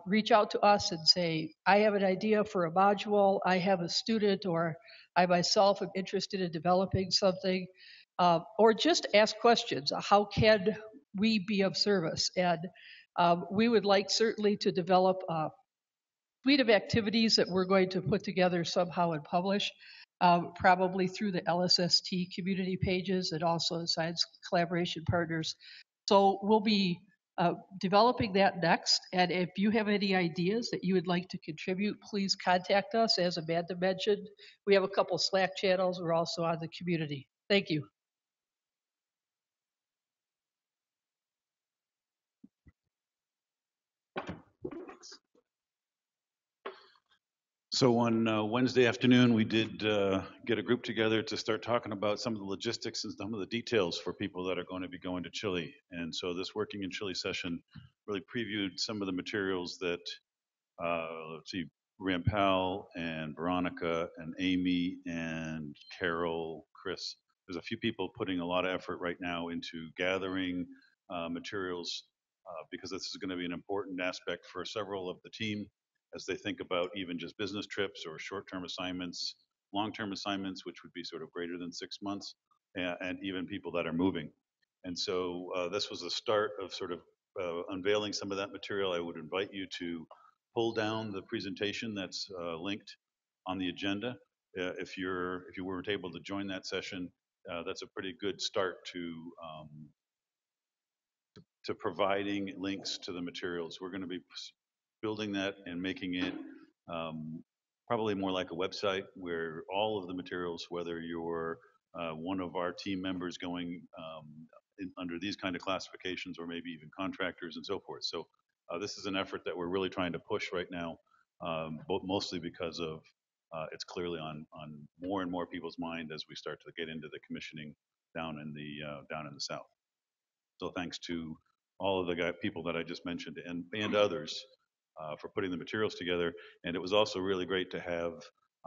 reach out to us and say, I have an idea for a module, I have a student, or I myself am interested in developing something, or just ask questions. How can we be of service? And we would like certainly to develop a suite of activities that we're going to put together somehow and publish, probably through the LSST community pages and also the science collaboration partners. So we'll be developing that next. And if you have any ideas that you would like to contribute, please contact us. As Amanda mentioned, we have a couple Slack channels. We're also on the community. Thank you. So on Wednesday afternoon, we did get a group together to start talking about some of the logistics and some of the details for people that are going to be going to Chile. And so this Working in Chile session really previewed some of the materials that, let's see, Rampal and Veronica and Amy and Carol, Chris. There's a few people putting a lot of effort right now into gathering materials because this is going to be an important aspect for several of the team as they think about even just business trips or short-term assignments, long-term assignments, which would be sort of greater than 6 months, and even people that are moving. And so this was the start of sort of unveiling some of that material. I would invite you to pull down the presentation that's linked on the agenda. If you weren't able to join that session, that's a pretty good start to providing links to the materials. We're going to be building that and making it probably more like a website where all of the materials, whether you're one of our team members going under these kind of classifications or maybe even contractors and so forth. So this is an effort that we're really trying to push right now, but mostly because of it's clearly on more and more people's mind as we start to get into the commissioning down in the south. So thanks to all of the people that I just mentioned and others for putting the materials together. And it was also really great to have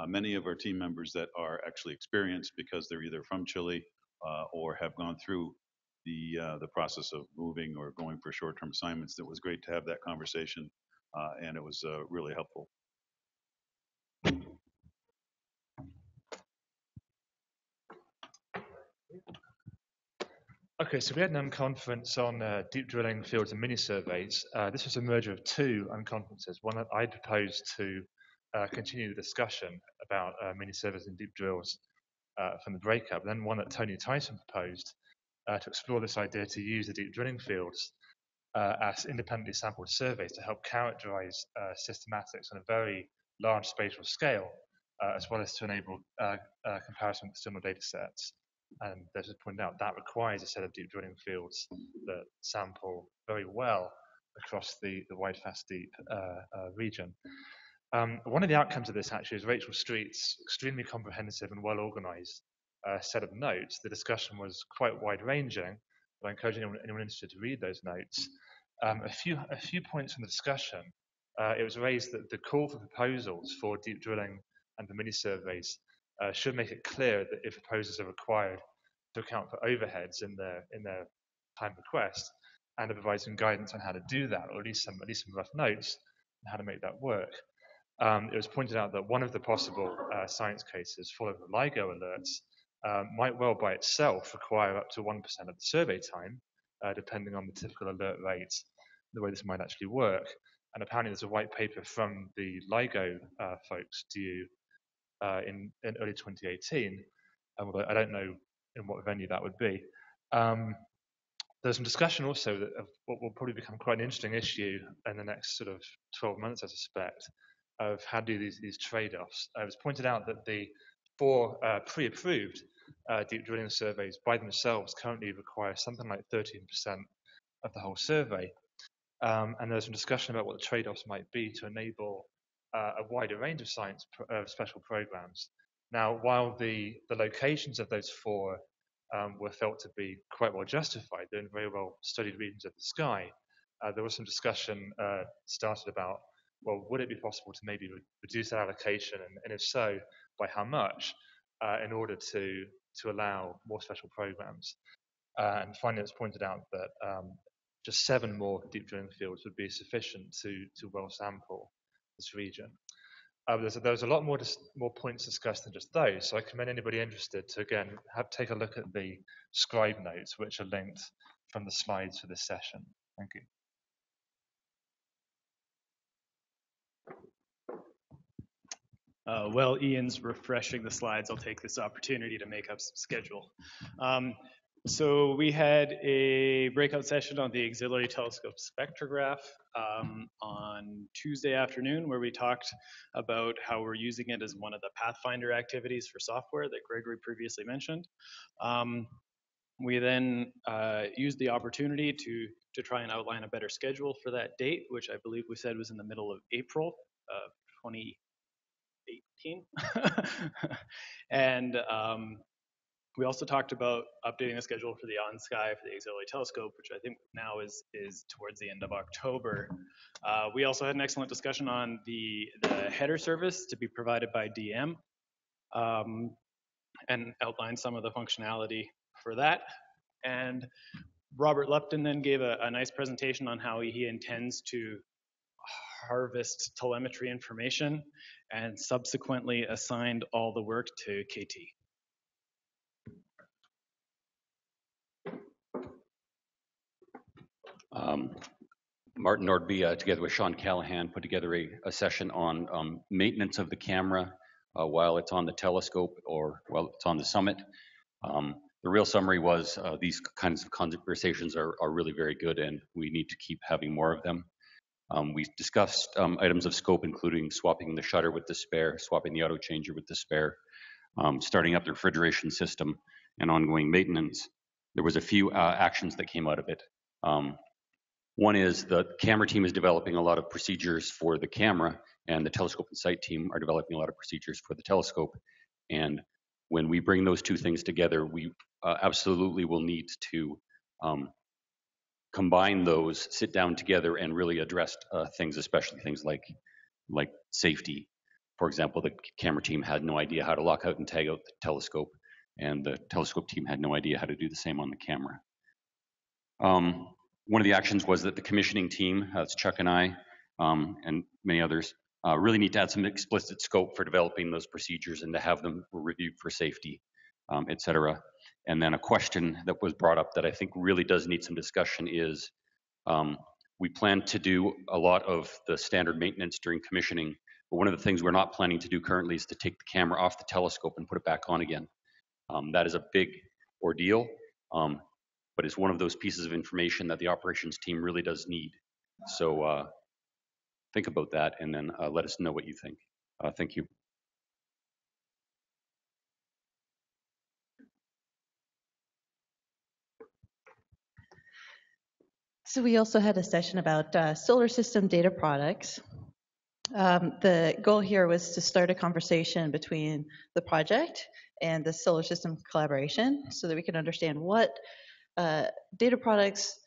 many of our team members that are actually experienced because they're either from Chile or have gone through the process of moving or going for short-term assignments. It was great to have that conversation, and it was really helpful. Okay, so we had an unconference on deep drilling fields and mini surveys. This was a merger of two unconferences. One that I proposed to continue the discussion about mini surveys and deep drills from the breakup, then one that Tony Tyson proposed to explore this idea to use the deep drilling fields as independently sampled surveys to help characterize systematics on a very large spatial scale, as well as to enable comparison with external data sets. And as I pointed out, that requires a set of deep drilling fields that sample very well across the wide, fast, deep region. One of the outcomes of this actually is Rachel Street's extremely comprehensive and well-organized set of notes. The discussion was quite wide-ranging, but I encourage anyone interested to read those notes. A few points from the discussion. It was raised that the call for proposals for deep drilling and for mini surveys should make it clear that if proposals are required to account for overheads in their time request, and to provide some guidance on how to do that, or at least some rough notes on how to make that work. It was pointed out that one of the possible science cases, followed with LIGO alerts, might well by itself require up to 1% of the survey time, depending on the typical alert rates, the way this might actually work. And apparently there's a white paper from the LIGO folks due in early 2018, although I don't know in what venue that would be. There's some discussion also of what will probably become quite an interesting issue in the next sort of 12 months, I suspect, of how to do these trade-offs. It was pointed out that the 4 pre-approved deep drilling surveys by themselves currently require something like 13% of the whole survey. And there's some discussion about what the trade-offs might be to enable a wider range of science special programs. Now, while the locations of those 4 were felt to be quite well justified, they're in very well studied regions of the sky, there was some discussion started about, well, would it be possible to maybe reduce that allocation, and if so, by how much, in order to allow more special programs. And finally, it's pointed out that just 7 more deep drilling fields would be sufficient to well sample this region. There's a lot more points discussed than just those, so I commend anybody interested to, again, take a look at the scribe notes, which are linked from the slides for this session. Thank you. While Ian's refreshing the slides, I'll take this opportunity to make up some schedule. So we had a breakout session on the auxiliary telescope spectrograph on Tuesday afternoon, where we talked about how we're using it as one of the Pathfinder activities for software that Gregory previously mentioned. We then used the opportunity to try and outline a better schedule for that date, which I believe we said was in the middle of April of 2018. And we also talked about updating the schedule for the on-sky for the auxiliary telescope, which I think now is towards the end of October. We also had an excellent discussion on the header service to be provided by DM, and outlined some of the functionality for that. And Robert Lupton then gave a nice presentation on how he intends to harvest telemetry information and subsequently assigned all the work to KT. Martin Nordby, together with Sean Callahan, put together a session on maintenance of the camera while it's on the telescope or while it's on the summit. The real summary was these kinds of conversations are really very good, and we need to keep having more of them. We discussed items of scope, including swapping the shutter with the spare, swapping the auto changer with the spare, starting up the refrigeration system, and ongoing maintenance. There was a few actions that came out of it. One is the camera team is developing a lot of procedures for the camera, and the telescope and site team are developing a lot of procedures for the telescope. And when we bring those 2 things together, we absolutely will need to combine those, sit down together, and really address things, especially things like safety. For example, the camera team had no idea how to lock out and tag out the telescope, and the telescope team had no idea how to do the same on the camera. One of the actions was that the commissioning team, that's Chuck and I, and many others, really need to add some explicit scope for developing those procedures and to have them reviewed for safety, et cetera. And then a question that was brought up that I think really does need some discussion is, we plan to do a lot of the standard maintenance during commissioning, but one of the things we're not planning to do currently is to take the camera off the telescope and put it back on again. That is a big ordeal, but it's one of those pieces of information that the operations team really does need. So think about that, and then let us know what you think. Thank you. So we also had a session about solar system data products. The goal here was to start a conversation between the project and the solar system collaboration so that we can understand what data products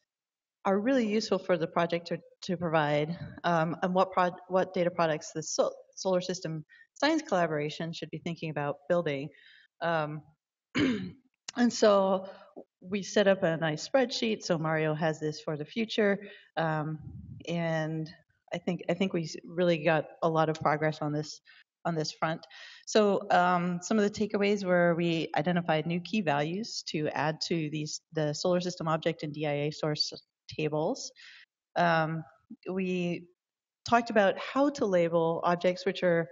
are really useful for the project to provide, and what data products the solar system science collaboration should be thinking about building. And so we set up a nice spreadsheet. So Mario has this for the future, and I think we really got a lot of progress on this front. So some of the takeaways were we identified new key values to add to the solar system object and DIA source tables. We talked about how to label objects which are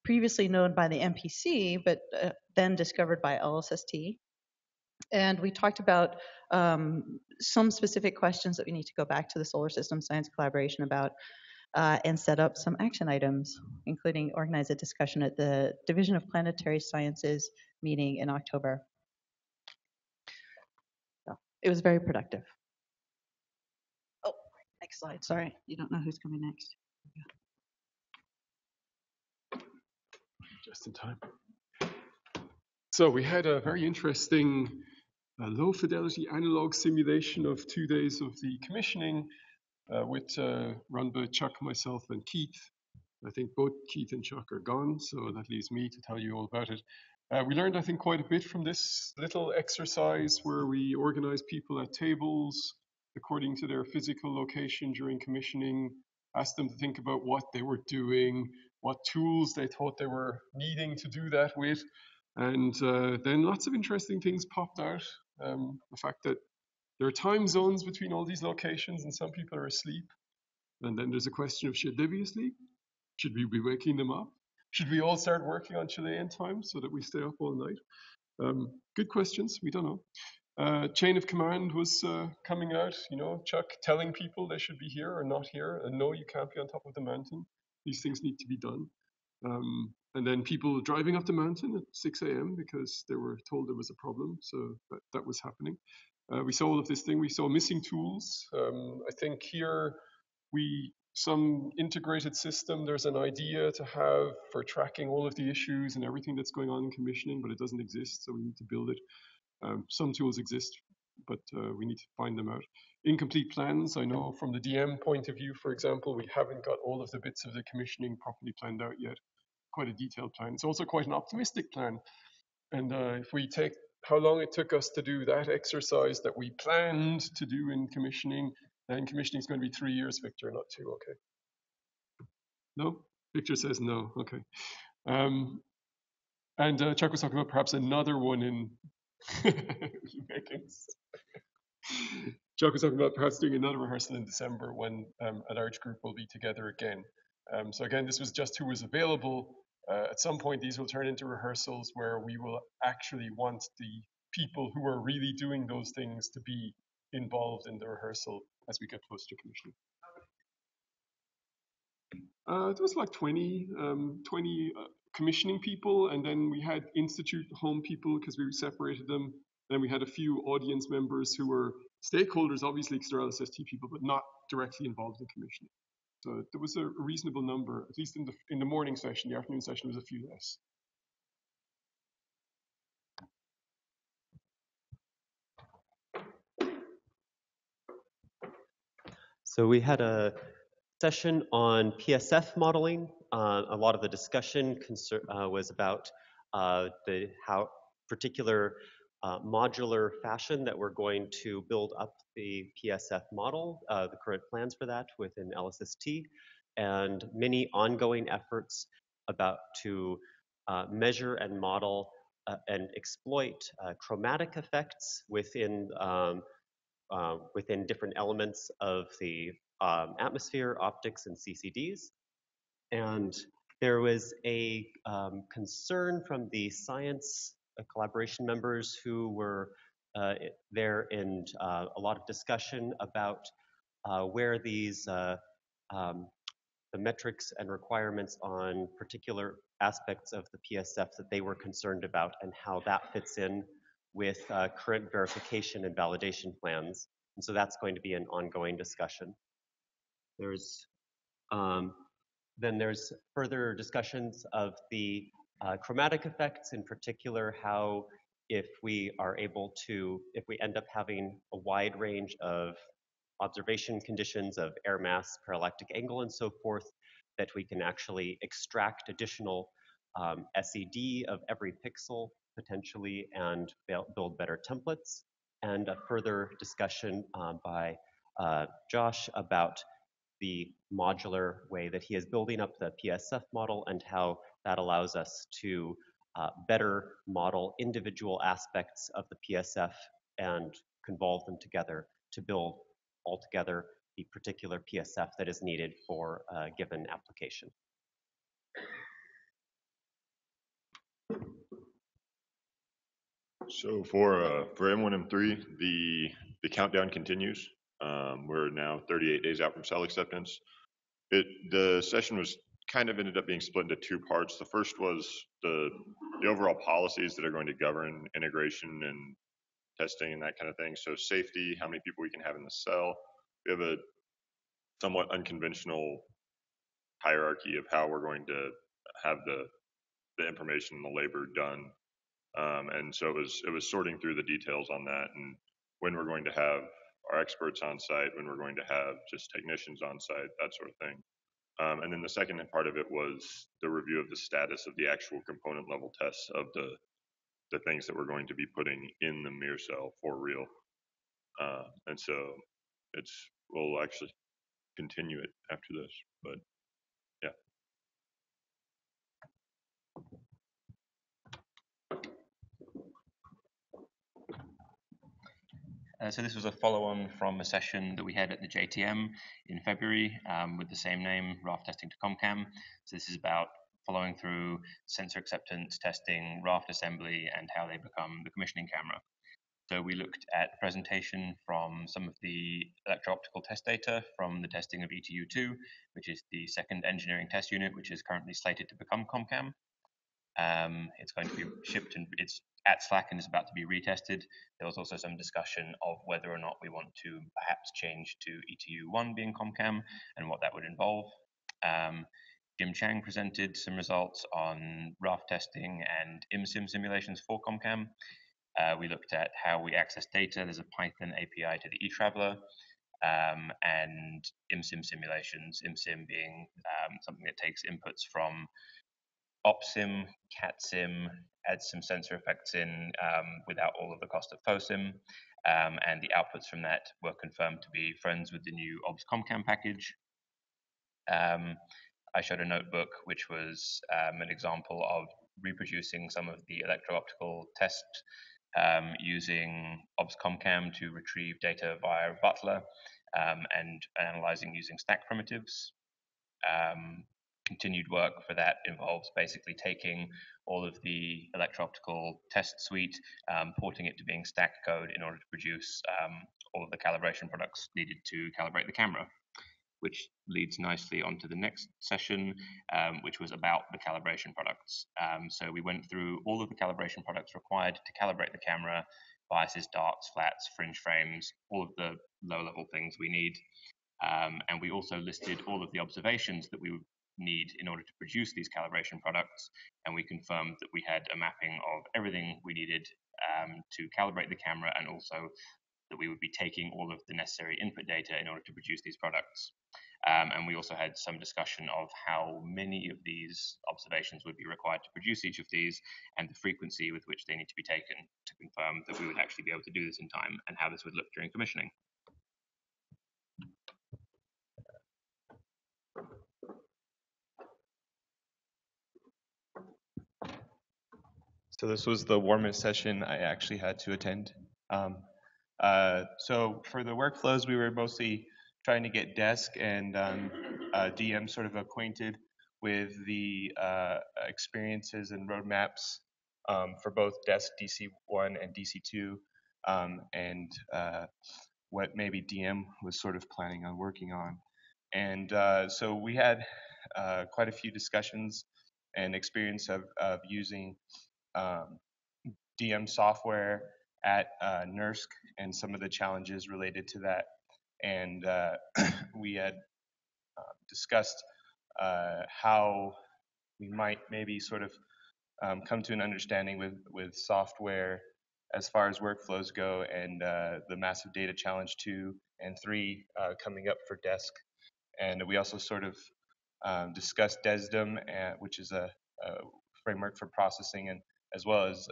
previously known by the MPC, but then discovered by LSST. And we talked about some specific questions that we need to go back to the Solar System Science Collaboration about and set up some action items, including organize a discussion at the Division of Planetary Sciences meeting in October. So it was very productive. Oh, next slide. Sorry, you don't know who's coming next. Just in time. So we had a very interesting low fidelity analog simulation of 2 days of the commissioning run by Chuck, myself, and Keith. I think both Keith and Chuck are gone, so that leaves me to tell you all about it. We learned, I think, quite a bit from this little exercise where we organized people at tables according to their physical location during commissioning, asked them to think about what they were doing, what tools they thought they were needing to do that with. And then lots of interesting things popped out. The fact that there are time zones between all these locations and some people are asleep. And then there's a question of, should they be asleep? Should we be waking them up? Should we all start working on Chilean time so that we stay up all night? Good questions, we don't know. Chain of command was coming out, Chuck telling people they should be here or not here, and no, you can't be on top of the mountain. These things need to be done. And then people driving up the mountain at 6 a.m. because they were told there was a problem, so that was happening. We saw all of this thing, we saw missing tools. I think here some integrated system, there's an idea to have for tracking all of the issues and everything that's going on in commissioning, but it doesn't exist, so we need to build it. Some tools exist, but we need to find them out. Incomplete plans, I know from the DM point of view, for example, we haven't got all of the bits of the commissioning properly planned out yet. Quite a detailed plan. It's also quite an optimistic plan. And if we take how long it took us to do that exercise that we planned to do in commissioning, then commissioning is going to be 3 years, Victor, not 2, okay? No? Victor says no, okay. And Chuck was talking about perhaps another one in Chuck was talking about perhaps doing another rehearsal in December when a large group will be together again. So again, this was just who was available. At some point, these will turn into rehearsals where we will actually want the people who are really doing those things to be involved in the rehearsal as we get closer to commissioning. There was like 20 commissioning people, and then we had institute home people because we separated them. Then we had a few audience members who were stakeholders, obviously, because they're LSST people, but not directly involved in commissioning. So there was a reasonable number, at least in the morning session. The afternoon session was a few less. So we had a session on PSF modeling. A lot of the discussion was about how particular modular fashion that we're going to build up the PSF model, the current plans for that within LSST, and many ongoing efforts to measure and model and exploit chromatic effects within different elements of the atmosphere, optics, and CCDs. And there was a concern from the science collaboration members who were there, and a lot of discussion about where these the metrics and requirements on particular aspects of the PSF that they were concerned about and how that fits in with current verification and validation plans. And so that's going to be an ongoing discussion. Then there's further discussions of the chromatic effects, in particular how if we end up having a wide range of observation conditions of air mass, parallactic angle, and so forth, that we can actually extract additional SED of every pixel potentially and build better templates. And a further discussion by Josh about the modular way that he is building up the PSF model and how that allows us to better model individual aspects of the PSF and convolve them together to build altogether the particular PSF that is needed for a given application. So for M1M3, the countdown continues. We're now 38 days out from cell acceptance. The session was kind of ended up being split into two parts. The first was the overall policies that are going to govern integration and testing and that kind of thing. So safety, how many people we can have in the cell. We have a somewhat unconventional hierarchy of how we're going to have the information and the labor done. And so it was sorting through the details on that and when we're going to have our experts on site, when we're going to have just technicians on site, that sort of thing. And then the second part of it was the review of the status of the actual component level tests of the things that we're going to be putting in the mirror cell for real. And so we'll actually continue it after this, but yeah. So this was a follow-on from a session that we had at the JTM in February with the same name, raft testing to ComCam. So this is about following through sensor acceptance testing, raft assembly, and how they become the commissioning camera. So we looked at presentation from some of the electro-optical test data from the testing of ETU2, which is the second engineering test unit, which is currently slated to become ComCam. It's going to be shipped and it's at Slack and is about to be retested. There was also some discussion of whether or not we want to perhaps change to ETU1 being ComCam and what that would involve. Jim Chang presented some results on raft testing and IMSIM simulations for ComCam. We looked at how we access data. There's a Python API to the eTraveler and IMSIM simulations, IMSIM being something that takes inputs from OpSim, CatSim, adds some sensor effects in without all of the cost of FOSIM, and the outputs from that were confirmed to be friends with the new OBS ComCam package. I showed a notebook which was an example of reproducing some of the electro-optical tests using OBS ComCam to retrieve data via Butler and analyzing using stack primitives. Continued work for that involves basically taking all of the electro-optical test suite, porting it to being stack code in order to produce all of the calibration products needed to calibrate the camera, which leads nicely onto the next session, which was about the calibration products. So we went through all of the calibration products required to calibrate the camera, biases, darks, flats, fringe frames, all of the low-level things we need. And we also listed all of the observations that we would need in order to produce these calibration products, and we confirmed that we had a mapping of everything we needed to calibrate the camera, and also that we would be taking all of the necessary input data in order to produce these products. And we also had some discussion of how many of these observations would be required to produce each of these and the frequency with which they need to be taken to confirm that we would actually be able to do this in time, and how this would look during commissioning. So this was the warmest session I actually had to attend. So for the workflows, we were mostly trying to get desk and DM sort of acquainted with the experiences and roadmaps for both desk DC1 and DC2, and what maybe DM was sort of planning on working on. And so we had quite a few discussions and experience of using DM software at NERSC and some of the challenges related to that. And we had discussed how we might maybe sort of come to an understanding with software as far as workflows go, and the massive data challenge 2 and 3 coming up for desk. And we also sort of discussed DESDM, which is a framework for processing, and as well as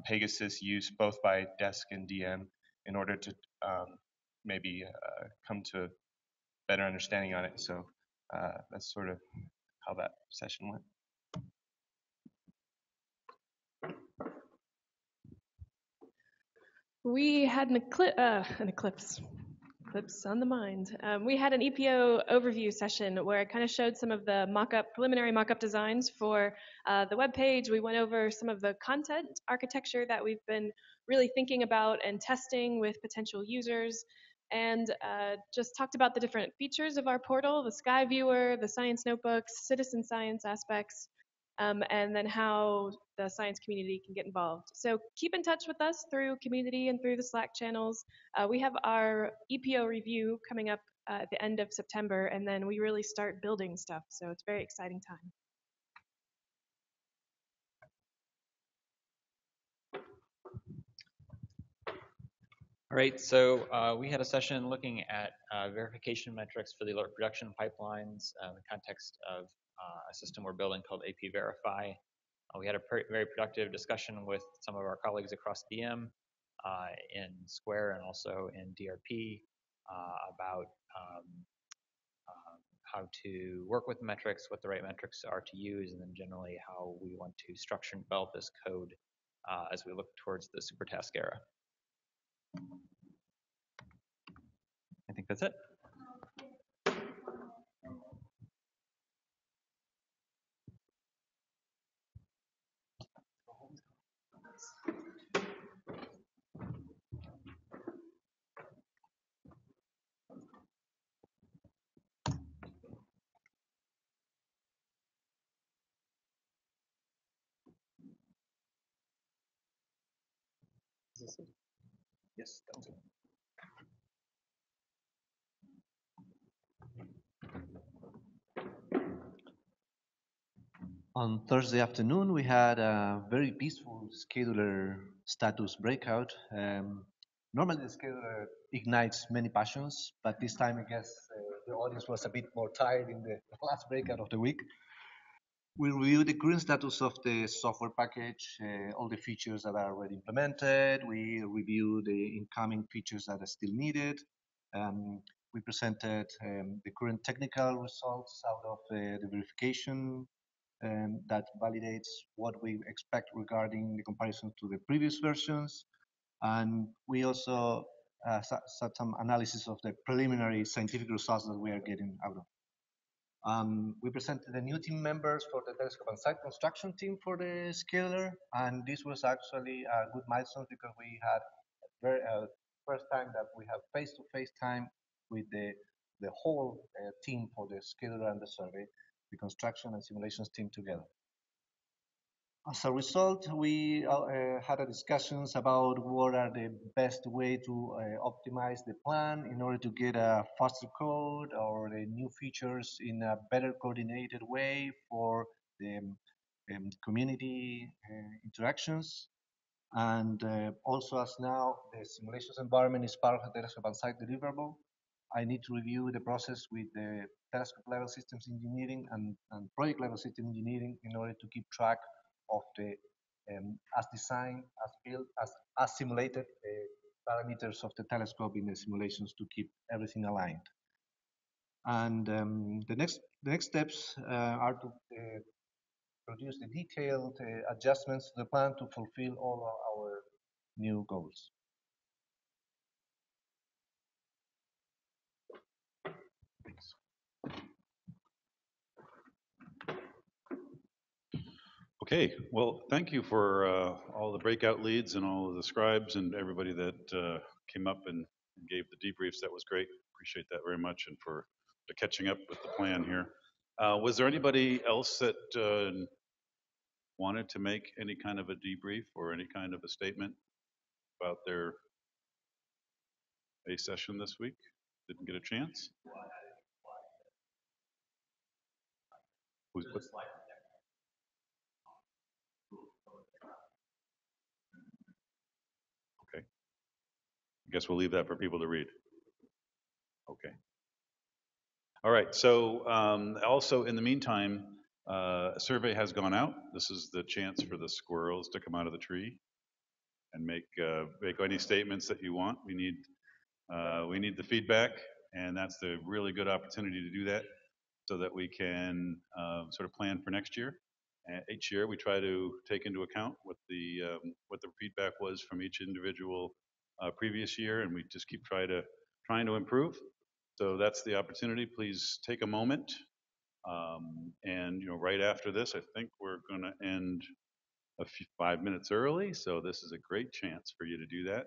Pegasus use both by desk and DM in order to maybe come to a better understanding on it. So that's sort of how that session went. We had an eclipse. Eclipse on the mind. We had an EPO overview session where I kind of showed some of the preliminary mock-up designs for the web page. We went over some of the content architecture that we've been really thinking about and testing with potential users, and just talked about the different features of our portal, the Sky Viewer, the Science Notebooks, citizen science aspects, and then how the science community can get involved. So keep in touch with us through community and through the Slack channels. We have our EPO review coming up at the end of September, and then we really start building stuff. So it's a very exciting time. All right, so we had a session looking at verification metrics for the alert production pipelines in the context of a system we're building called AP Verify. We had a very productive discussion with some of our colleagues across DM in Square and also in DRP about how to work with metrics, what the right metrics are to use, and then generally how we want to structure and develop this code as we look towards the supertask era. I think that's it. Yes, that's it. On Thursday afternoon, we had a very peaceful scheduler status breakout. Normally, the scheduler ignites many passions, but this time, I guess, the audience was a bit more tired in the last breakout of the week. We reviewed the current status of the software package, all the features that are already implemented. We reviewed the incoming features that are still needed. We presented the current technical results out of the verification that validates what we expect regarding the comparison to the previous versions. And we also set some analysis of the preliminary scientific results that we are getting out of. We presented the new team members for the telescope and site construction team for the scaler, and this was actually a good milestone because we had very first time that we have face-to-face time with the whole team for the scaler and the survey, the construction and simulations team together. As a result, we had a discussions about what are the best way to optimize the plan in order to get a faster code or the new features in a better coordinated way for the community interactions. And also, as now the simulations environment is part of the telescope and site deliverable, I need to review the process with the telescope level systems engineering and project level system engineering in order to keep track of the as designed, as built, as simulated parameters of the telescope in the simulations to keep everything aligned. And the next steps are to produce the detailed adjustments to the plan to fulfill all of our new goals. Okay, well, thank you for all the breakout leads and all of the scribes and everybody that came up and gave the debriefs. That was great. Appreciate that very much, and for the catching up with the plan here. Was there anybody else that wanted to make any kind of a debrief or any kind of a statement about their A session this week? Didn't get a chance? Who's put? Okay. I guess we'll leave that for people to read. Okay. All right. So also in the meantime, a survey has gone out. This is the chance for the squirrels to come out of the tree and make any statements that you want. We need the feedback, and that's the really good opportunity to do that, so that we can sort of plan for next year. Each year, we try to take into account what the feedback was from each individual previous year, and we just keep trying to trying to improve. So that's the opportunity. Please take a moment. And right after this, I think we're going to end 5 minutes early. So this is a great chance for you to do that.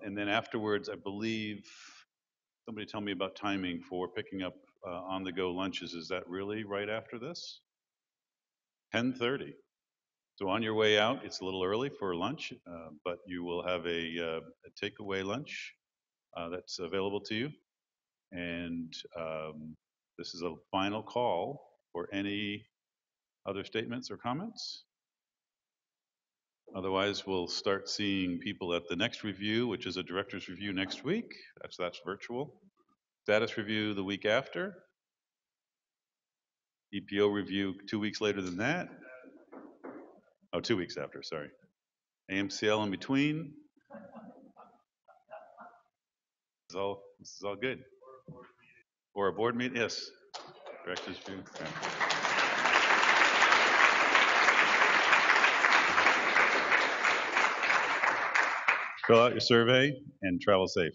And then afterwards, I believe, somebody tell me about timing for picking up on-the-go lunches. Is that really right after this? 10:30. So on your way out, it's a little early for lunch, but you will have a takeaway lunch that's available to you. And this is a final call for any other statements or comments. Otherwise, we'll start seeing people at the next review, which is a director's review next week. That's virtual. Status review the week after. EPO review 2 weeks later than that. Oh, 2 weeks after, sorry. AMCL in between. This is all good. Or a board meeting, yes. Director's review. Okay. Fill out your survey and travel safe.